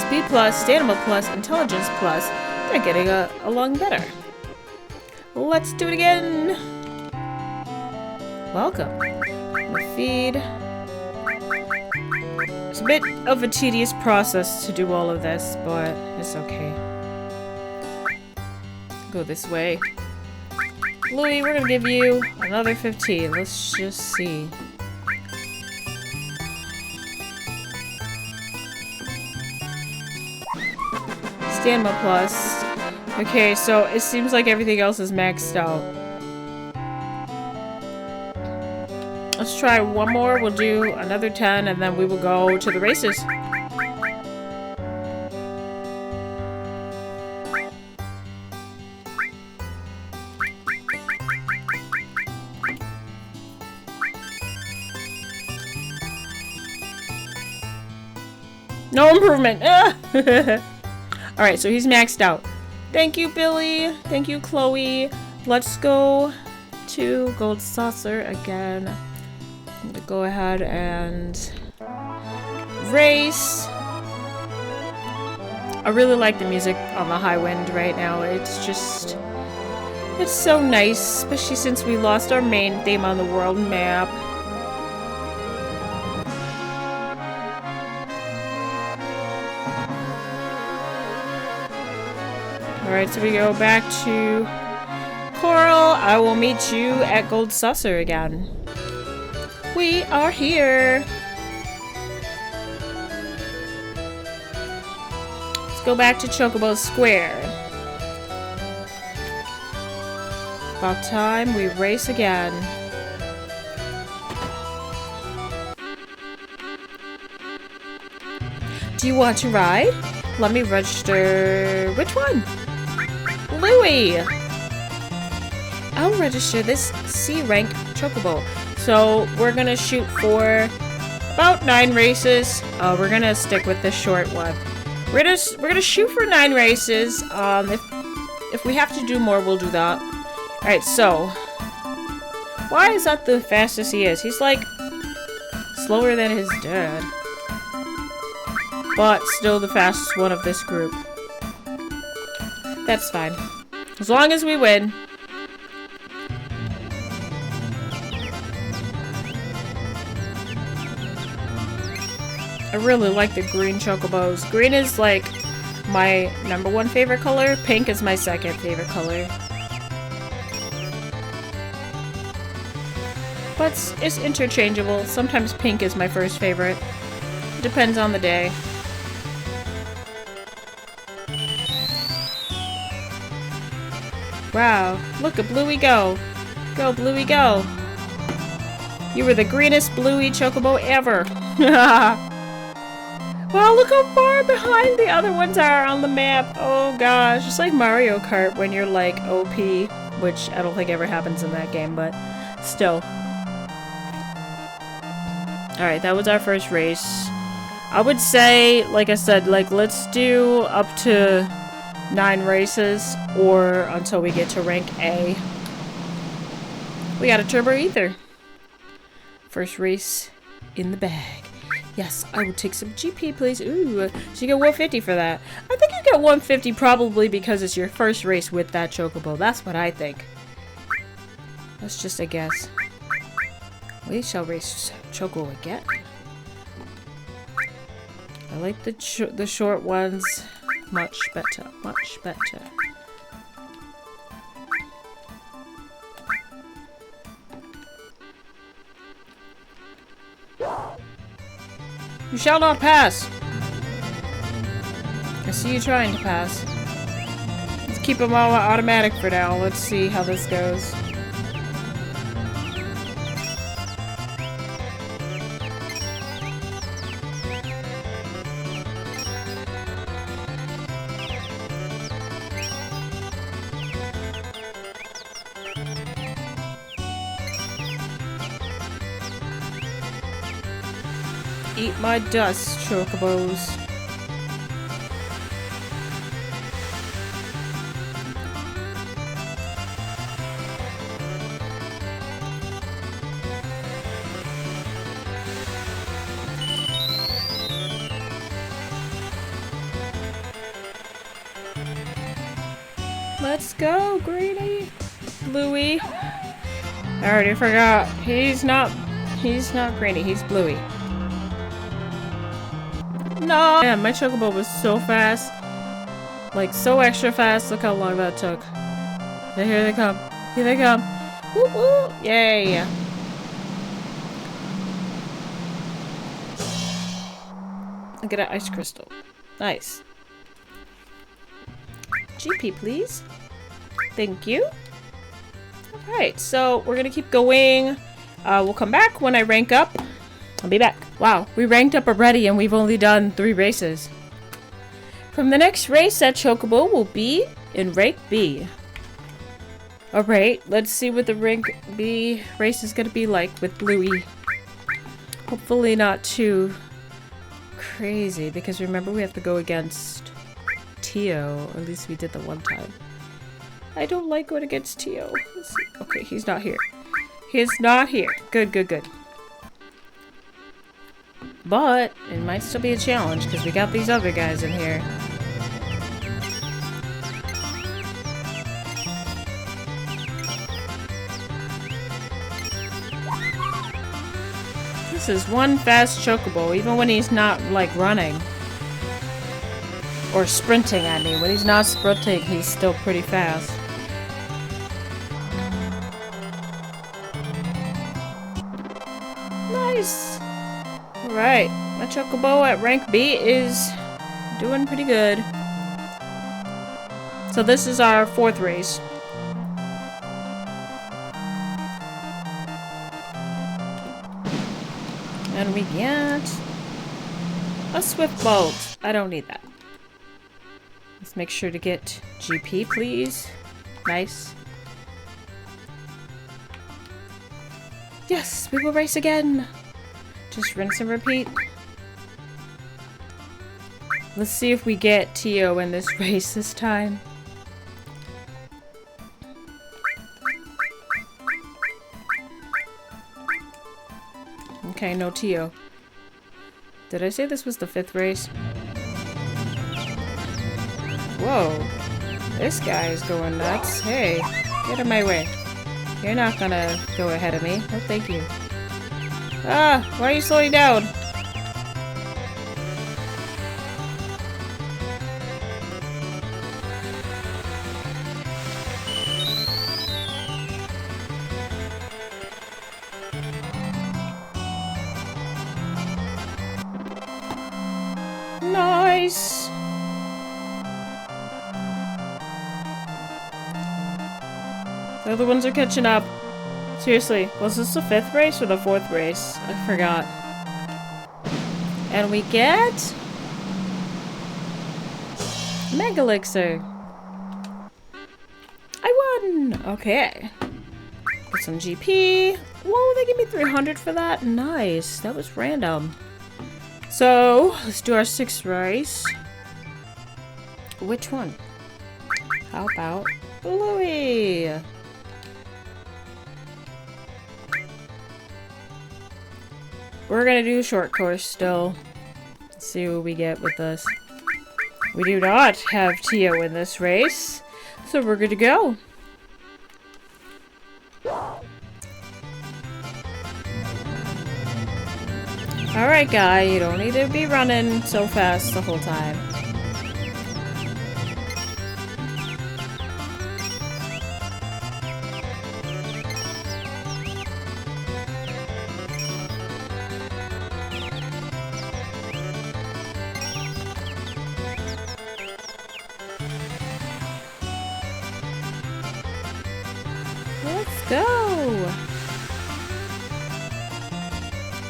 Speed plus, stamina plus, intelligence plus. They're getting along better. Let's do it again. Welcome. The feed. It's a bit of a tedious process to do all of this, but it's okay. Go this way. Louie, we're gonna give you another 15. Let's just see. Stamina plus. Okay, so it seems like everything else is maxed out. Let's try one more. We'll do another 10 and then we will go to the races. No improvement. Alright, so he's maxed out. Thank you, Billy. Thank you, Chloe. Let's go to Gold Saucer again. I'm gonna go ahead and race. I really like the music on the High Wind right now. It's just... it's so nice, especially since we lost our main theme on the world map. Alright, so we go back to Coral. I will meet you at Gold Saucer again. We are here. Let's go back to Chocobo Square. About time we race again. Do you want to ride? Let me register. Which one? Louie! I'll register this C-rank Chocobo. So we're gonna shoot for about 9 races. We're gonna stick with the short one. We're gonna shoot for 9 races. If we have to do more, we'll do that. Alright, so why is that the fastest he is? He's like slower than his dad. But still the fastest one of this group. That's fine. As long as we win. I really like the green Chocobos. Green is like my #1 favorite color. Pink is my 2nd favorite color. but it's interchangeable. Sometimes pink is my first favorite. Depends on the day. Wow, look at Bluey go. Go, Bluey, go. You were the greenest Bluey Chocobo ever. Wow, look how far behind the other ones are on the map. Oh gosh, it's like Mario Kart when you're like OP, which I don't think ever happens in that game, but still. Alright, that was our first race. I would say, like I said, like let's do up to 9 races or until we get to rank A. We got a turbo ether. First race in the bag. Yes, I would take some GP, please. Ooh, so you get 150 for that. I think you get 150 probably because it's your first race with that Chocobo. That's what I think. That's just a guess. We shall race Choco again. I like the short ones much better, much better. You shall not pass! I see you trying to pass. Let's keep them all automatic for now. Let's see how this goes. Eat my dust, Chocobos. Let's go, Greenie. Bluey. I already forgot. He's not Greenie, he's Bluey. No! Yeah, my Chocobo was so fast. Like, so extra fast. Look how long that took. And here they come. Here they come. Woo woo! Yay! I'll get an ice crystal. Nice. GP, please. Thank you. Alright, so we're gonna keep going. We'll come back when I rank up. I'll be back. Wow, we ranked up already and we've only done 3 races. From the next race, that Chocobo will be in rank B. Alright, let's see what the rank B race is gonna be like with Bluey. Hopefully not too crazy, because remember we have to go against Tio, or at least we did the one time. I don't like going against Tio. Let's see. Okay, he's not here. He's not here. Good, good, good. But it might still be a challenge because we got these other guys in here. This is one fast Chocobo, even when he's not like running or sprinting at me. When he's not sprinting, he's still pretty fast. Nice. Alright, my Chocobo at rank B is doing pretty good. So this is our 4th race. And we get a Swift Bolt. I don't need that. Let's make sure to get GP, please. Nice. Yes, we will race again. Just rinse and repeat. Let's see if we get Tio in this race this time. Okay, no Tio. Did I say this was the 5th race? Whoa. This guy is going nuts. Hey, get out of my way. You're not gonna go ahead of me. No, thank you. Ah, why are you slowing down? race. The other ones are catching up. Seriously, was this the 5th race or the 4th race? I forgot. And we get... Mega Elixir. I won! Okay. Get some GP. Whoa, they give me 300 for that? Nice. That was random. So, let's do our 6th race. Which one? How about Bluey? We're gonna do a short course still. Let's see what we get with this. We do not have Tio in this race, so we're good to go. Alright, guy, you don't need to be running so fast the whole time. Let's go!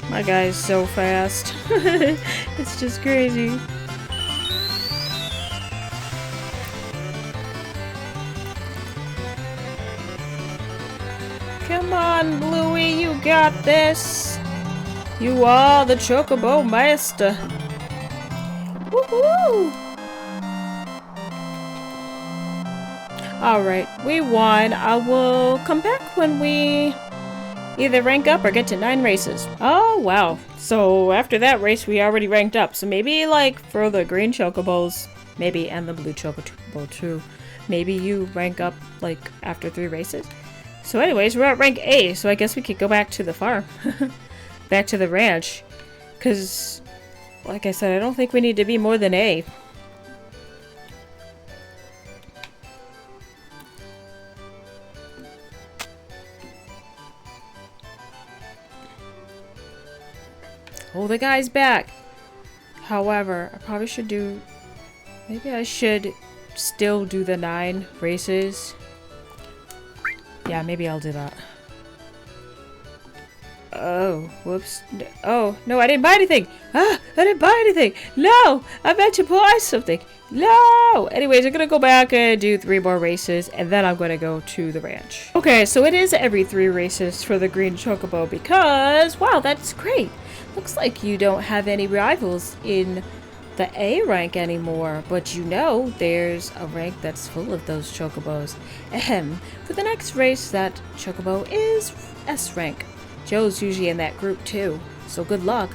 My guy's so fast. It's just crazy. Come on, Bluey, you got this. You are the Chocobo master. Woohoo! Alright, we won. I will come back when we either rank up or get to 9 races. Oh, wow. So after that race, we already ranked up. So maybe, like, for the green Chocobos, maybe, and the blue Chocobo too, maybe you rank up, like, after 3 races. So anyways, we're at rank A, so I guess we could go back to the farm. Back to the ranch. Because, like I said, I don't think we need to be more than A. Oh, the guy's back. However, I probably should do... Maybe I should still do the 9 races. Yeah, maybe I'll do that. Oh, whoops. Oh, no, I didn't buy anything. Ah, I didn't buy anything. No, I meant to buy something. No. Anyways, I'm going to go back and do 3 more races, and then I'm going to go to the ranch. Okay, so it is every 3 races for the green Chocobo because, wow, that's great. Looks like you don't have any rivals in the A rank anymore, but you know there's a rank that's full of those Chocobos. Ahem. For the next race, that Chocobo is S rank. Joe's usually in that group too, so good luck.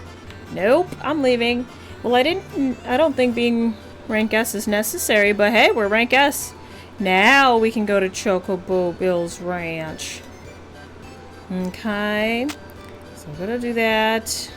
Nope, I'm leaving. Well, I don't think being rank S is necessary, but hey, we're rank S. Now we can go to Chocobo Bill's ranch. Okay, so I'm gonna do that.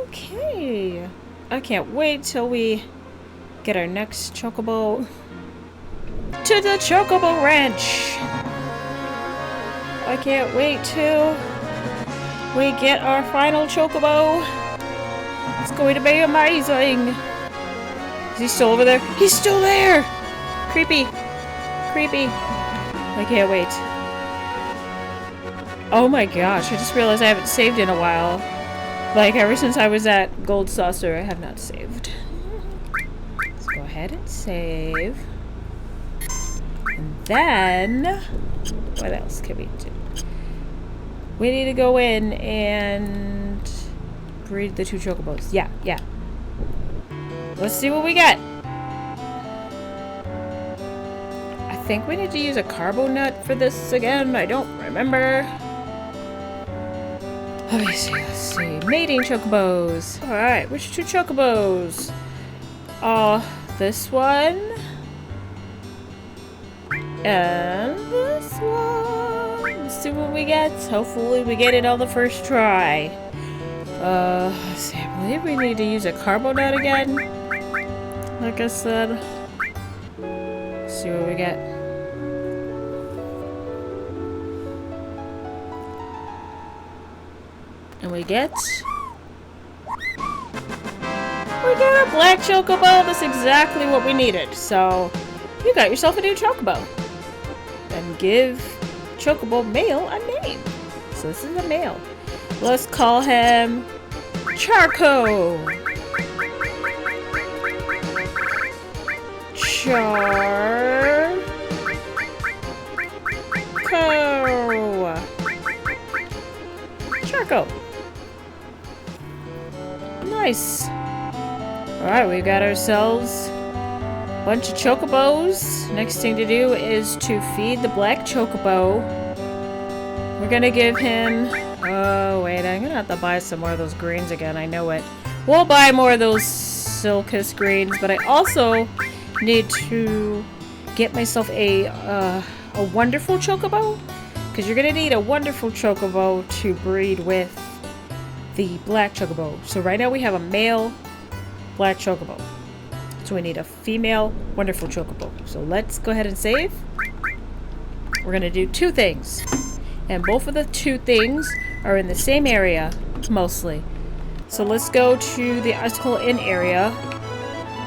Okay, I can't wait till we get our next Chocobo to the Chocobo Ranch. I can't wait till we get our final Chocobo. It's going to be amazing. Is he still over there? He's still there! Creepy. Creepy. I can't wait. Oh my gosh, I just realized I haven't saved in a while. Like, ever since I was at Gold Saucer, I have not saved. Let's go ahead and save. And then... what else can we do? We need to go in and... breed the 2 Chocobos. Yeah, yeah. Let's see what we get. I think we need to use a carbo nut for this again. I don't remember. Let me see, let's see. Mating chocobos. Alright, which two chocobos? This one. And this one. Let's see what we get. Hopefully we get it on the first try. Let's see, I believe we need to use a carbo nut again. Like I said. Let's see what we get. And we get a black chocobo. That's exactly what we needed. So you got yourself a new chocobo. And give chocobo male a name. So this is a male. Let's call him Charco. Charco. Nice. Alright, we got ourselves a bunch of chocobos. Next thing to do is to feed the black chocobo. We're gonna give him... Oh, wait, I'm gonna have to buy some more of those greens again. I know it. We'll buy more of those Silcus greens, but I also need to get myself a wonderful chocobo. Because you're gonna need a wonderful chocobo to breed with the black chocobo. So right now we have a male black chocobo. So we need a female wonderful chocobo. So let's go ahead and save. We're gonna do two things. And both of the two things are in the same area, mostly. So let's go to the Icicle Inn area.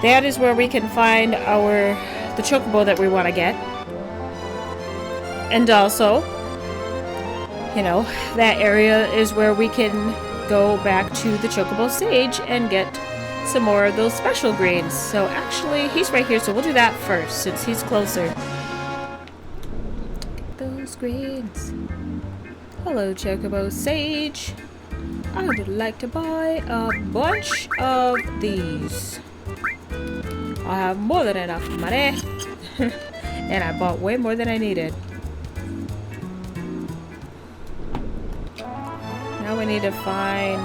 That is where we can find the chocobo that we want to get. And also, you know, that area is where we can go back to the chocobo stage and get some more of those special greens. So actually, he's right here, so we'll do that first, since he's closer. Those greens. Hello, Chocobo Sage. I would like to buy a bunch of these. I have more than enough money. And I bought way more than I needed. Now we need to find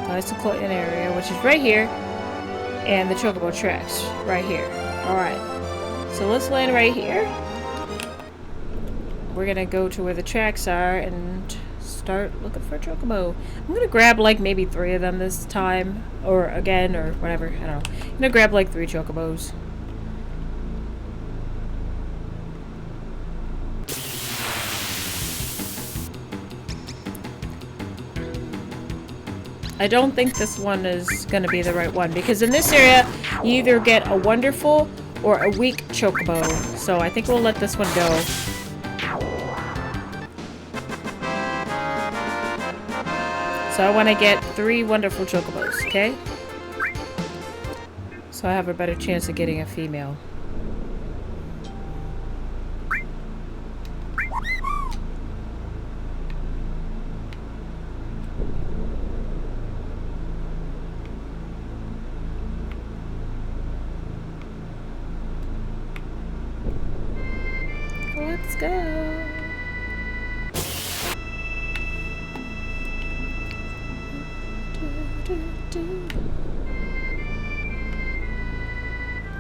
the Icicle Inn area, which is right here. And the Chocobo tracks right here. Alright. So let's land right here. We're gonna go to where the tracks are and start looking for a chocobo. I'm gonna grab like maybe 3 of them this time, or again, or whatever. I don't know. I'm gonna grab like 3 chocobos. I don't think this one is gonna be the right one, because in this area you either get a wonderful or a weak chocobo. So I think we'll let this one go. So I want to get 3 wonderful chocobos, okay? So I have a better chance of getting a female. Let's go.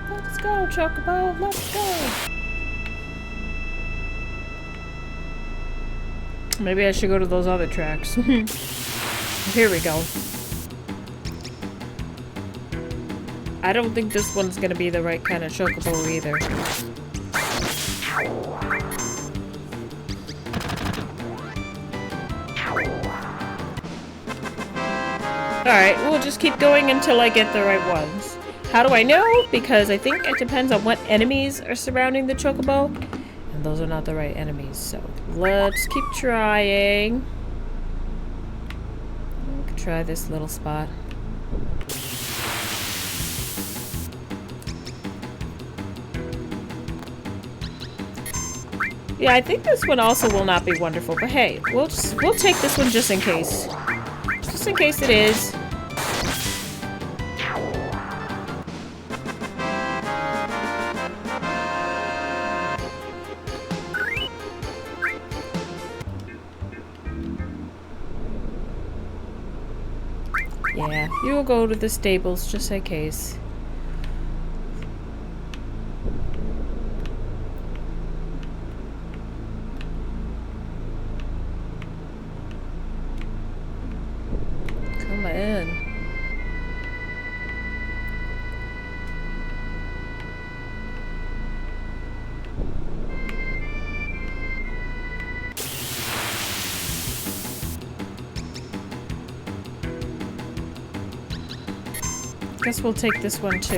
Let's go, Chocobo, let's go! Maybe I should go to those other tracks. Here we go. I don't think this one's gonna be the right kind of Chocobo either. Alright, we'll just keep going until I get the right ones. How do I know? Because I think it depends on what enemies are surrounding the Chocobo. And those are not the right enemies, so let's keep trying. We can try this little spot. Yeah, I think this one also will not be wonderful, but hey, we'll take this one just in case. Just in case it is. Yeah, you will go to the stables just in case. Come in. Guess we'll take this one too.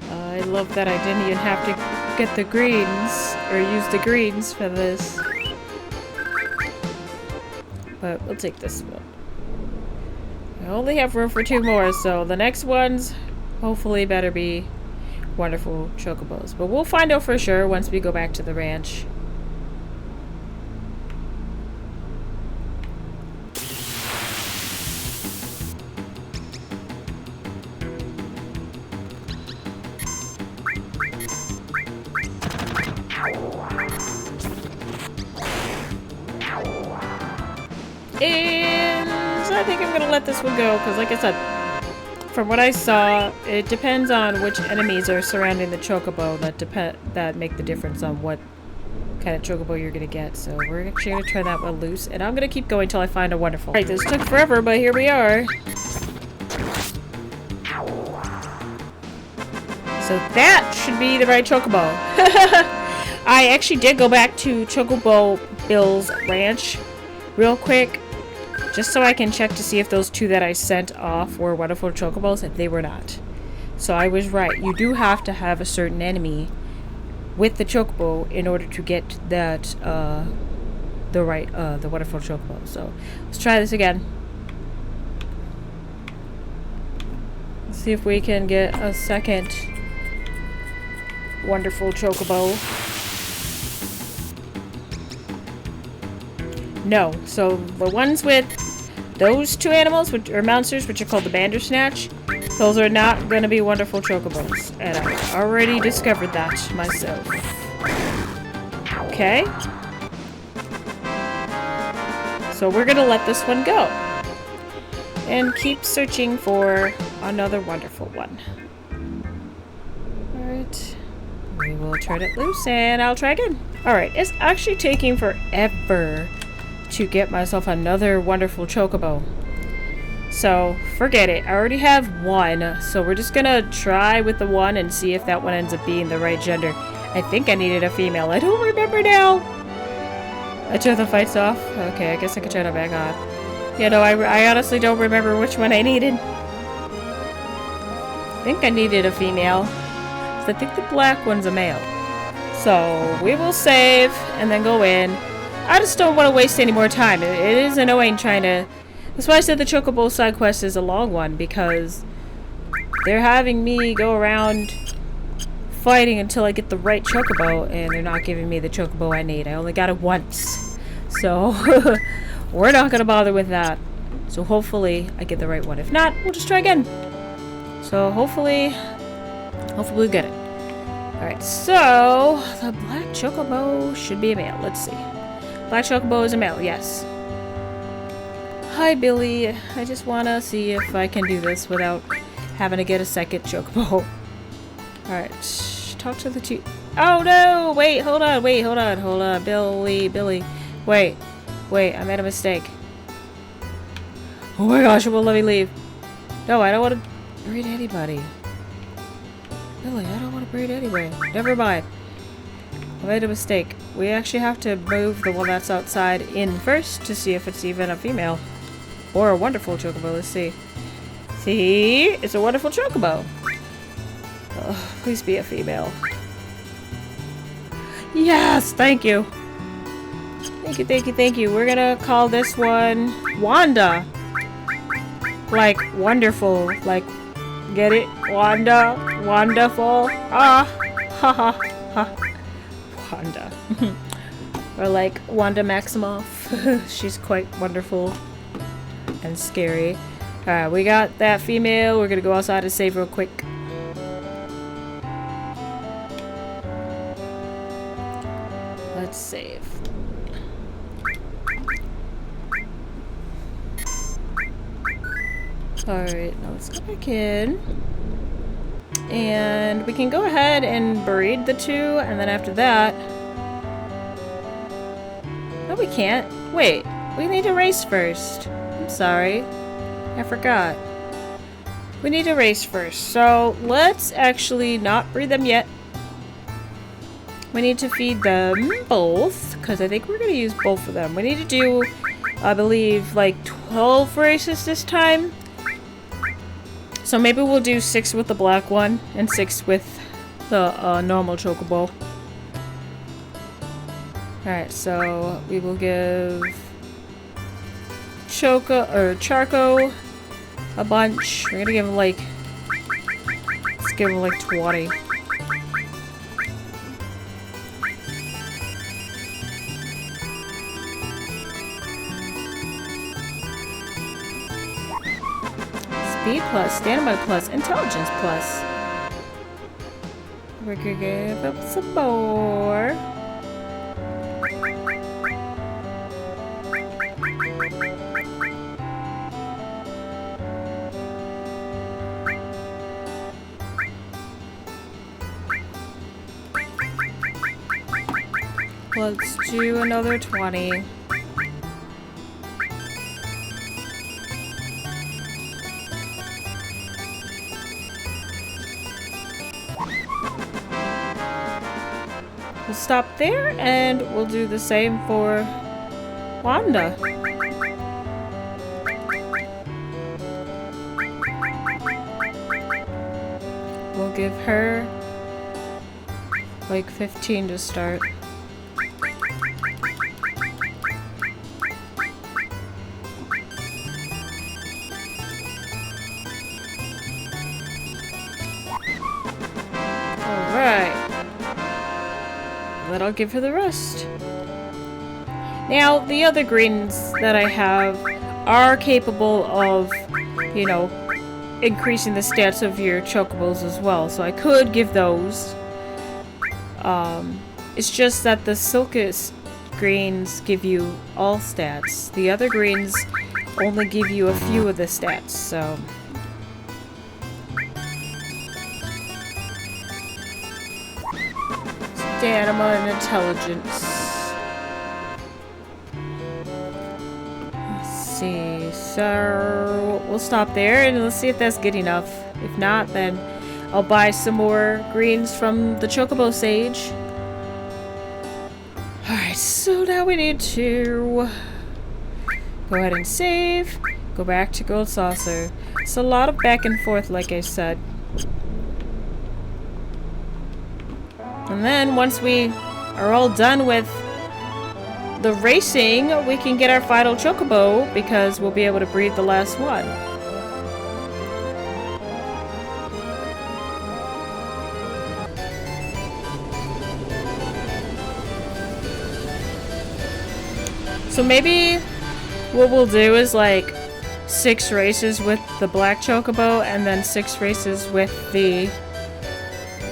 I love that I didn't even have to get the greens, or use the greens for this. But we'll take this one. I only have room for 2 more, so the next ones hopefully better be wonderful chocobos. But we'll find out for sure once we go back to the ranch. And I think I'm gonna let this one go, because like I said, from what I saw, it depends on which enemies are surrounding the chocobo that make the difference on what kind of chocobo you're gonna get. So we're actually gonna try that one loose, and I'm gonna keep going till I find a wonderful. Alright, this took forever, but here we are. So that should be the right chocobo. I actually did go back to Chocobo Bill's ranch real quick, just so I can check to see if those 2 that I sent off were wonderful chocobos, and they were not. So I was right. You do have to have a certain enemy with the chocobo in order to get that the wonderful chocobo. So let's try this again. Let's see if we can get a second wonderful chocobo. No, so the ones with those 2 animals, or monsters, which are called the Bandersnatch, those are not going to be wonderful chocobos. And I already discovered that myself. Okay. So we're going to let this one go. And keep searching for another wonderful one. Alright. We will turn it loose, and I'll try again. Alright, it's actually taking forever to get myself another wonderful chocobo. So forget it. I already have 1, so we're just gonna try with the 1 and see if that one ends up being the right gender. I think I needed a female. I don't remember now. I turned the fights off. Okay, I guess I can turn it back on. You know, I honestly don't remember which one I needed. I think I needed a female. So I think the black one's a male. So we will save and then go in. I just don't want to waste any more time. It is annoying trying to... That's why I said the Chocobo side quest is a long one, because they're having me go around fighting until I get the right Chocobo, and they're not giving me the Chocobo I need. I only got it once. So, we're not going to bother with that. So hopefully I get the right one. If not, we'll just try again. So hopefully we'll get it. Alright, so the black Chocobo should be a male. Let's see. Black Chocobo is a male, yes. Hi, Billy. I just want to see if I can do this without having to get a second Chocobo. Alright, talk to the 2. Oh no! Wait, hold on, Billy. Wait, I made a mistake. Oh my gosh, it won't let me leave. No, I don't want to breed anybody. Billy, I don't want to breed anyway. Never mind. I made a mistake. We actually have to move the one that's outside in first to see if it's even a female. Or a wonderful Chocobo. Let's see. See? It's a wonderful Chocobo. Oh, please be a female. Yes! Thank you. Thank you. We're gonna call this one Wanda. Like, wonderful. Like, get it? Wanda. Wonderful. Ah. Ha ha ha. Wanda. Or like Wanda Maximoff. She's quite wonderful and scary. Alright, we got that female. We're gonna go outside and save real quick. let's save. Alright, now let's go back in. And we can go ahead and breed the two, and then after that... No, we can't. Wait, we need to race first. I'm sorry. I forgot. We need to race first. So, let's actually not breed them yet. We need to feed them both, because I think we're going to use both of them. We need to do, I believe, like 12 races this time. So maybe we'll do 6 with the black one and 6 with the normal Chocobo. Alright, so we will give Charco a bunch. We're gonna give him like, let's give him like 20. Speed plus, stamina plus, intelligence plus. We're gonna give up some more. Let's do another 20. We'll stop there, and we'll do the same for Wanda. We'll give her like 15 to start. But I'll give her the rest. Now, the other greens that I have are capable of, you know, increasing the stats of your Chocobos as well. So I could give those. It's just that the Silkus greens give you all stats. The other greens only give you a few of the stats, so... Stamina and intelligence. Let's see. So we'll stop there and let's see if that's good enough. If not, then I'll buy some more greens from the Chocobo Sage. Alright, so now we need to go ahead and save. Go back to Gold Saucer. It's a lot of back and forth, like I said. And then once we are all done with the racing, we can get our final Chocobo because we'll be able to breed the last one. So maybe what we'll do is like 6 races with the black Chocobo and then 6 races with the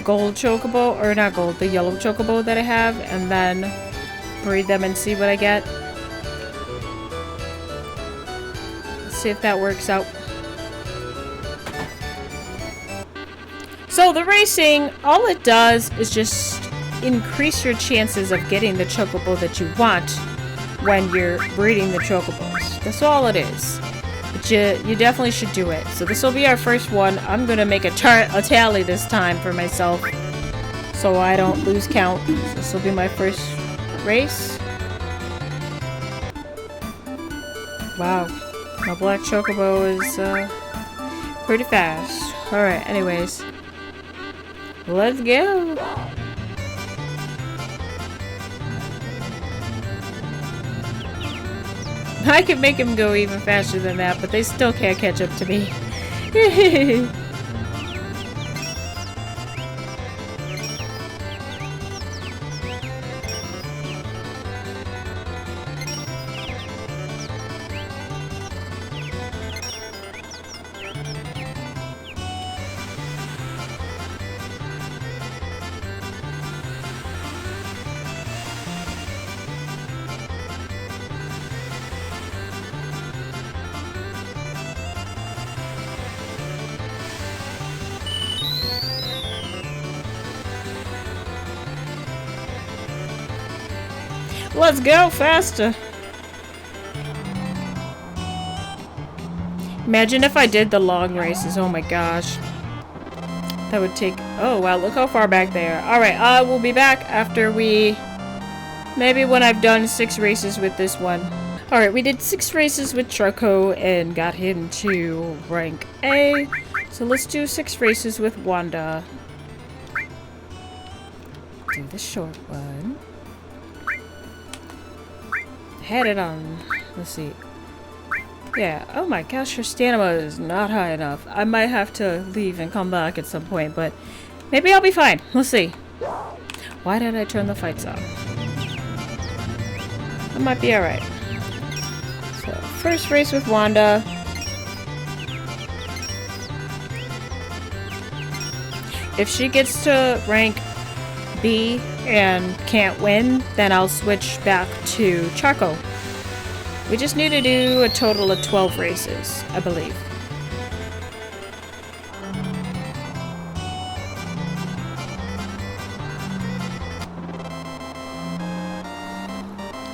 gold Chocobo, or not gold, the yellow Chocobo that I have, and then breed them and see what I get. Let's see if that works out. So the racing, all it does is just increase your chances of getting the Chocobo that you want when you're breeding the Chocobos. That's all it is. But you definitely should do it. So this will be our first one. I'm gonna make a tally this time for myself, so I don't lose count. This will be my first race. Wow, my black Chocobo is pretty fast. All right. Anyways, let's go. I could make him go even faster than that, but they still can't catch up to me. Let's go faster. Imagine if I did the long races. Oh my gosh. That would take... Oh wow, look how far back they are. Alright, we'll be back after we... Maybe when I've done 6 races with this one. Alright, we did 6 races with Choco and got him to rank A. So let's do 6 races with Wanda. Do the short one. Had it on. Let's see. Yeah, oh my gosh, her stamina is not high enough. I might have to leave and come back at some point, but maybe I'll be fine. Let's see. Why did I turn the fights off? I might be alright. So, first race with Wanda. If she gets to rank B and can't win, then I'll switch back to Choco. We just need to do a total of 12 races, I believe.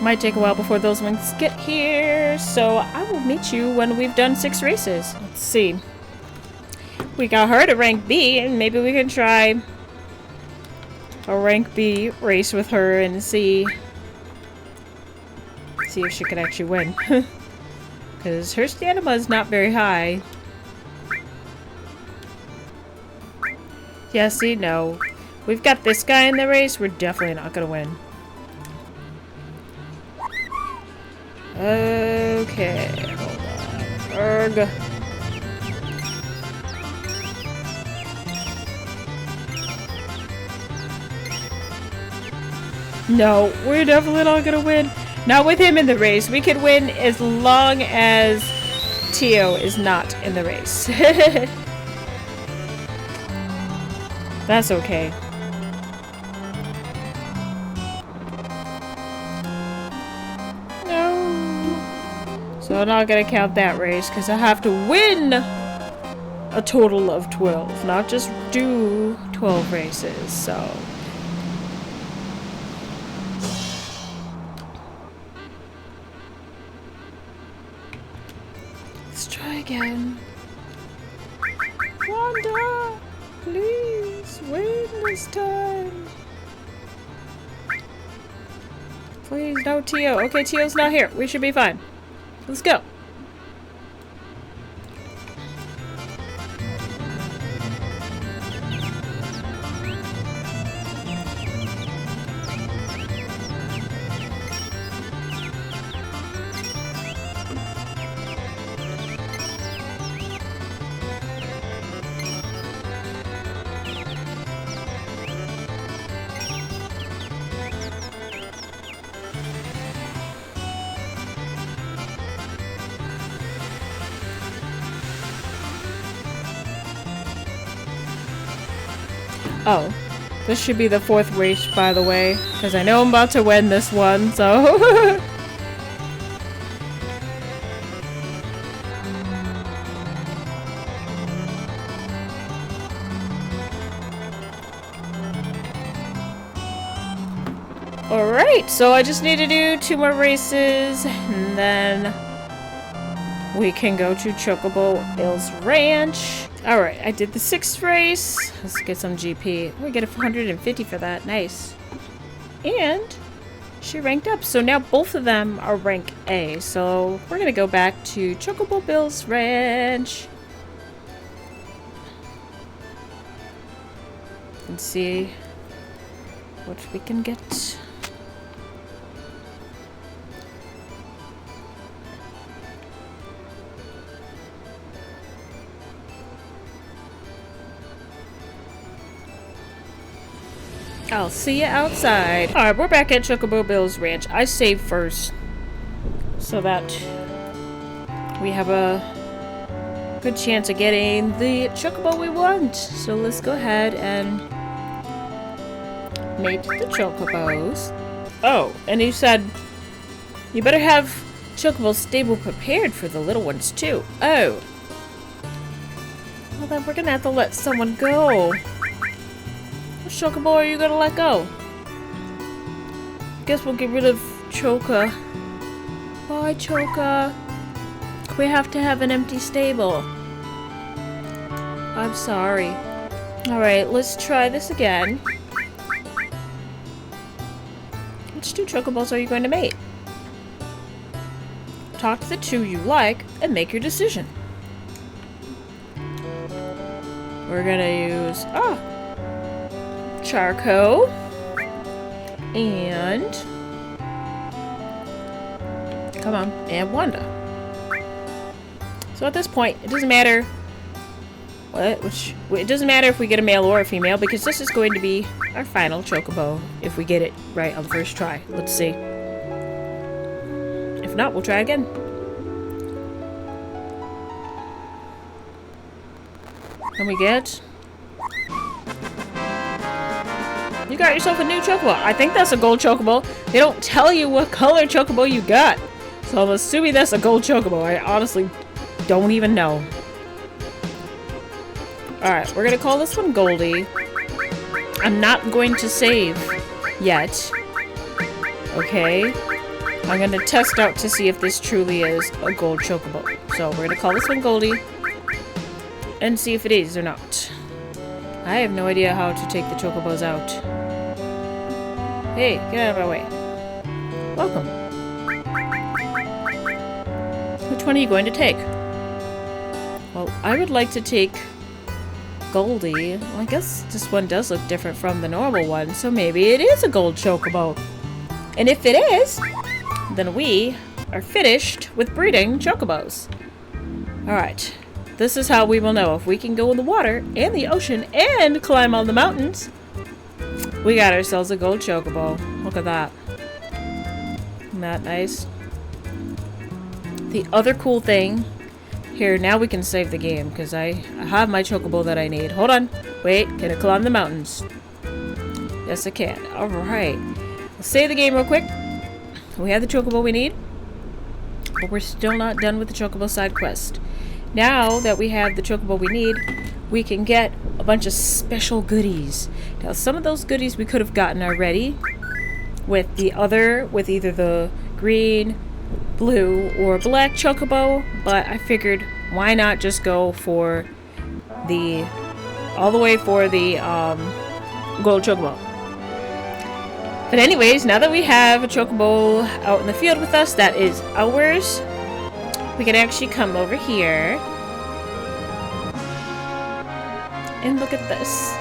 Might take a while before those ones get here, so I will meet you when we've done 6 races. Let's see. We got her to rank B, and maybe we can try a rank B race with her and see if she could actually win. Because her stamina is not very high. Yeah, see, no. We've got this guy in the race, we're definitely not gonna win. Okay, hold on. Erg. No, we're definitely not gonna win. Not with him in the race. We could win as long as Tio is not in the race. That's okay. No. So I'm not gonna count that race because I have to win a total of 12, not just do 12 races, so. Let's try again. Wanda, please win this time. Please, no Tio. Okay, Tio's not here. We should be fine. Let's go. Oh, this should be the 4th race, by the way, because I know I'm about to win this one, so... Alright, so I just need to do 2 more races, and then we can go to Chocobo Hills Ranch. Alright, I did the 6th race. Let's get some GP. We get 150 for that. Nice. And she ranked up. So now both of them are rank A. So we're going to go back to Chocobo Hills Ranch. And see what we can get. I'll see you outside. Alright, we're back at Chocobo Hills Ranch. I saved first so that we have a good chance of getting the Chocobo we want. So let's go ahead and mate the Chocobos. Oh, and you said you better have Chocobo stable prepared for the little ones too. Oh. Well then we're gonna have to let someone go. What Chocobo are you gonna let go? Guess we'll get rid of Choca. Why, Choca? We have to have an empty stable. I'm sorry. Alright, let's try this again. Which two Chocobos are you going to mate? Talk to the two you like and make your decision. We're gonna use Charco and come on, and Wanda. So at this point, it doesn't matter it doesn't matter if we get a male or a female, because this is going to be our final Chocobo if we get it right on the first try. Let's see. If not, we'll try again. And we get... You got yourself a new Chocobo. I think that's a gold Chocobo. They don't tell you what color Chocobo you got. So I'm assuming that's a gold Chocobo. I honestly don't even know. Alright, we're gonna call this one Goldie. I'm not going to save yet. Okay. I'm gonna test out to see if this truly is a gold Chocobo. So we're gonna call this one Goldie and see if it is or not. I have no idea how to take the Chocobos out. Hey, get out of my way. Welcome. Which one are you going to take? Well, I would like to take Goldie. Well, I guess this one does look different from the normal one, so maybe it is a gold Chocobo. And if it is, then we are finished with breeding Chocobos. Alright, this is how we will know if we can go in the water and the ocean and climb on the mountains. We got ourselves a gold Chocobo. Look at that. Isn't that nice? The other cool thing here, now we can save the game because I have my Chocobo that I need. Hold on. Wait, can I climb the mountains? Yes, I can. Alright. Let's save the game real quick. We have the Chocobo we need, but we're still not done with the Chocobo side quest. Now that we have the Chocobo we need, we can get a bunch of special goodies. Now, some of those goodies we could have gotten already with either the green, blue, or black Chocobo, but I figured why not just go for all the way for the gold Chocobo. But anyways, now that we have a Chocobo out in the field with us, that is ours, we can actually come over here and look at this.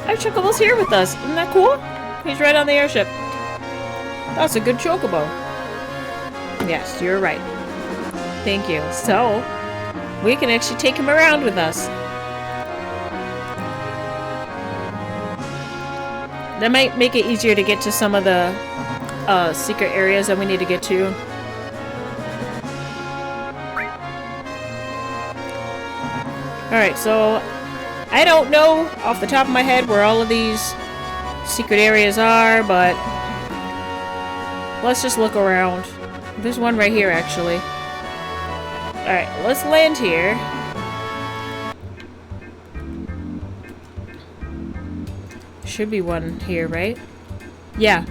Our Chocobo's here with us. Isn't that cool? He's right on the airship. That's a good Chocobo. Yes, you're right. Thank you. So, we can actually take him around with us. That might make it easier to get to some of the secret areas that we need to get to. Alright, so I don't know off the top of my head where all of these secret areas are, but let's just look around. There's one right here, actually. Alright, let's land here. Should be one here, right? Yeah.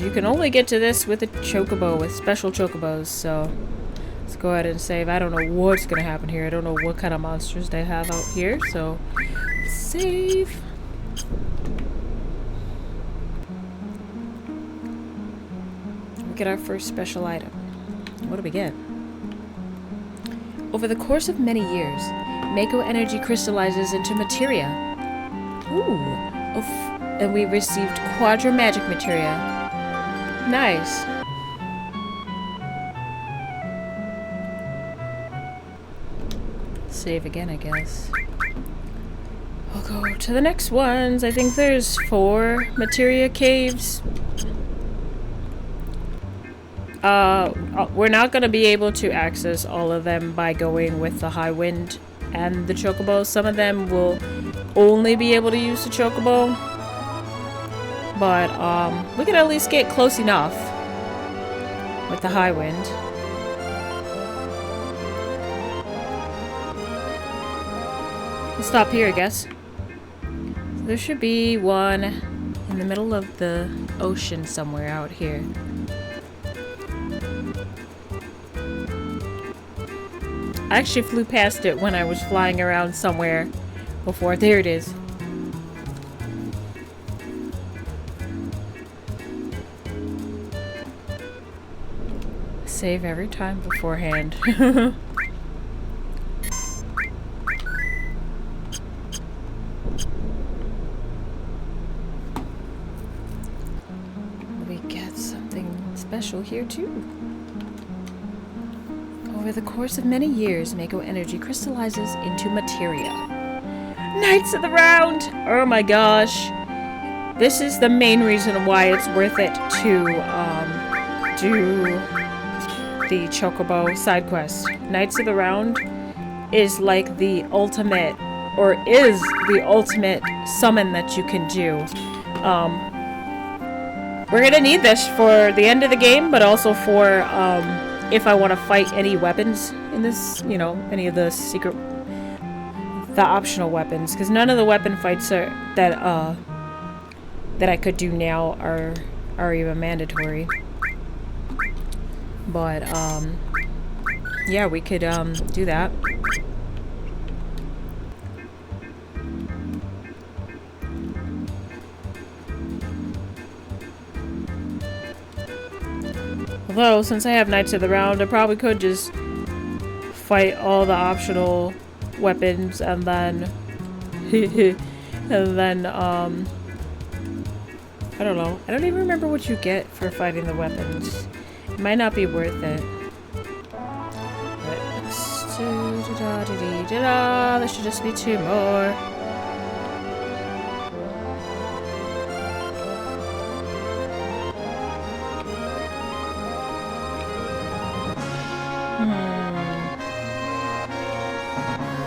You can only get to this with a Chocobo, with special Chocobos, so let's go ahead and save. I don't know what's gonna happen here. I don't know what kind of monsters they have out here, so save. We get our first special item. What do we get? Over the course of many years, Mako energy crystallizes into materia. Ooh. And we received Quadra Magic Materia. Nice. Save again, I guess. We'll go to the next ones. I think there's 4 materia caves. We're not going to be able to access all of them by going with the high wind and the Chocobo. Some of them will only be able to use the Chocobo, but we can at least get close enough with the high wind. We'll stop here, I guess. There should be one in the middle of the ocean somewhere out here. I actually flew past it when I was flying around somewhere before. There it is. Save every time beforehand. We get something special here too. Over the course of many years, Mako energy crystallizes into materia. Knights of the Round! Oh my gosh. This is the main reason why it's worth it to do the Chocobo side quest. Knights of the Round is like the ultimate, or is the ultimate summon that you can do. We're gonna need this for the end of the game, but also for if I want to fight any weapons in this, you know, any of the secret, the optional weapons, because none of the weapon fights that I could do now are even mandatory. But yeah, we could do that. Although, since I have Knights of the Round, I probably could just fight all the optional weapons and then and then I don't know. I don't even remember what you get for fighting the weapons. It might not be worth it. There should just be 2 more.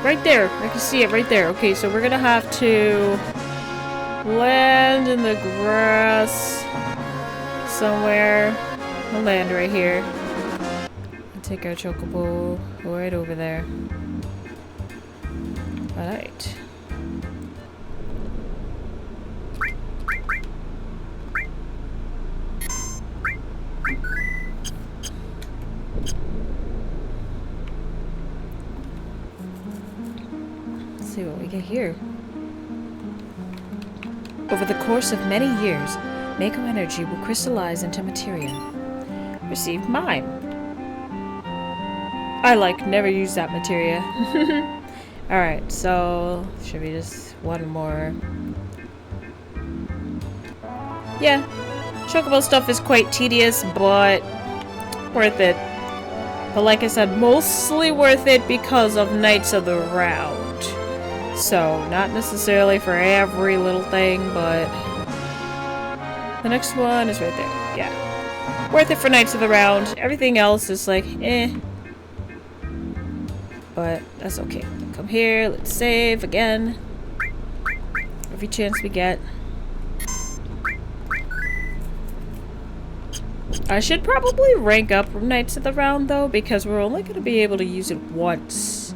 Right there. I can see it right there. Okay, so we're gonna have to land in the grass somewhere. We'll land right here. And take our Chocobo right over there. Alright. See what we get here. Over the course of many years, Mako energy will crystallize into materia. Receive mine. I never use that materia. Alright, so should be just one more. Yeah, Chocobo stuff is quite tedious, but worth it. But like I said, mostly worth it because of Knights of the Round. So, not necessarily for every little thing, but the next one is right there. Yeah. Worth it for Knights of the Round. Everything else is like, eh. But that's okay. Come here, let's save again. Every chance we get. I should probably rank up from Knights of the Round though, because we're only going to be able to use it once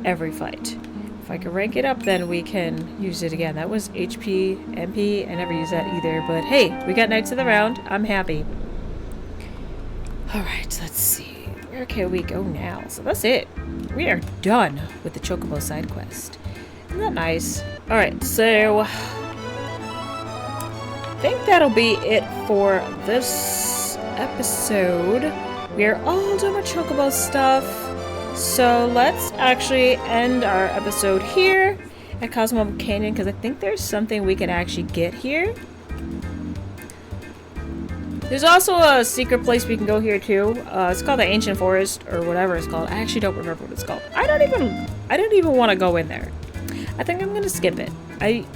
every fight. If I can rank it up, then we can use it again. That was HP, MP. I never use that either. But hey, we got Knights of the Round. I'm happy. Alright, let's see. Where can we go now? So that's it. We are done with the Chocobo side quest. Isn't that nice? Alright, so I think that'll be it for this episode. We are all done with Chocobo stuff. So let's actually end our episode here at Cosmo Canyon, because I think there's something we can actually get here. There's also a secret place we can go here too. It's called the Ancient Forest or whatever it's called. I actually don't remember what it's called. I don't even want to go in there. I think I'm gonna skip it.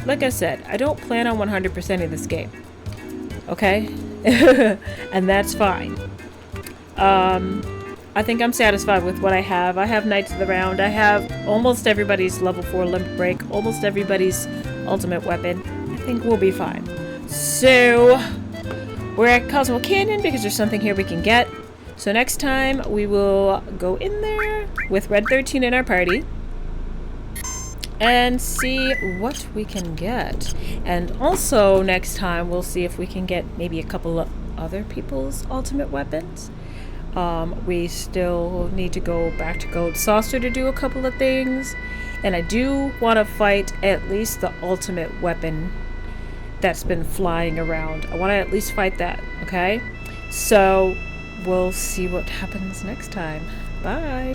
Like I said, I don't plan on 100%ing this game. Okay? And that's fine. I think I'm satisfied with what I have. I have Knights of the Round. I have almost everybody's level 4 limit break. Almost everybody's ultimate weapon. I think we'll be fine. So, we're at Cosmo Canyon because there's something here we can get. So next time we will go in there with Red 13 in our party. and see what we can get. And also next time we'll see if we can get maybe a couple of other people's ultimate weapons. We still need to go back to Gold Saucer to do a couple of things. And I do want to fight at least the ultimate weapon that's been flying around. I want to at least fight that, okay? So we'll see what happens next time. Bye!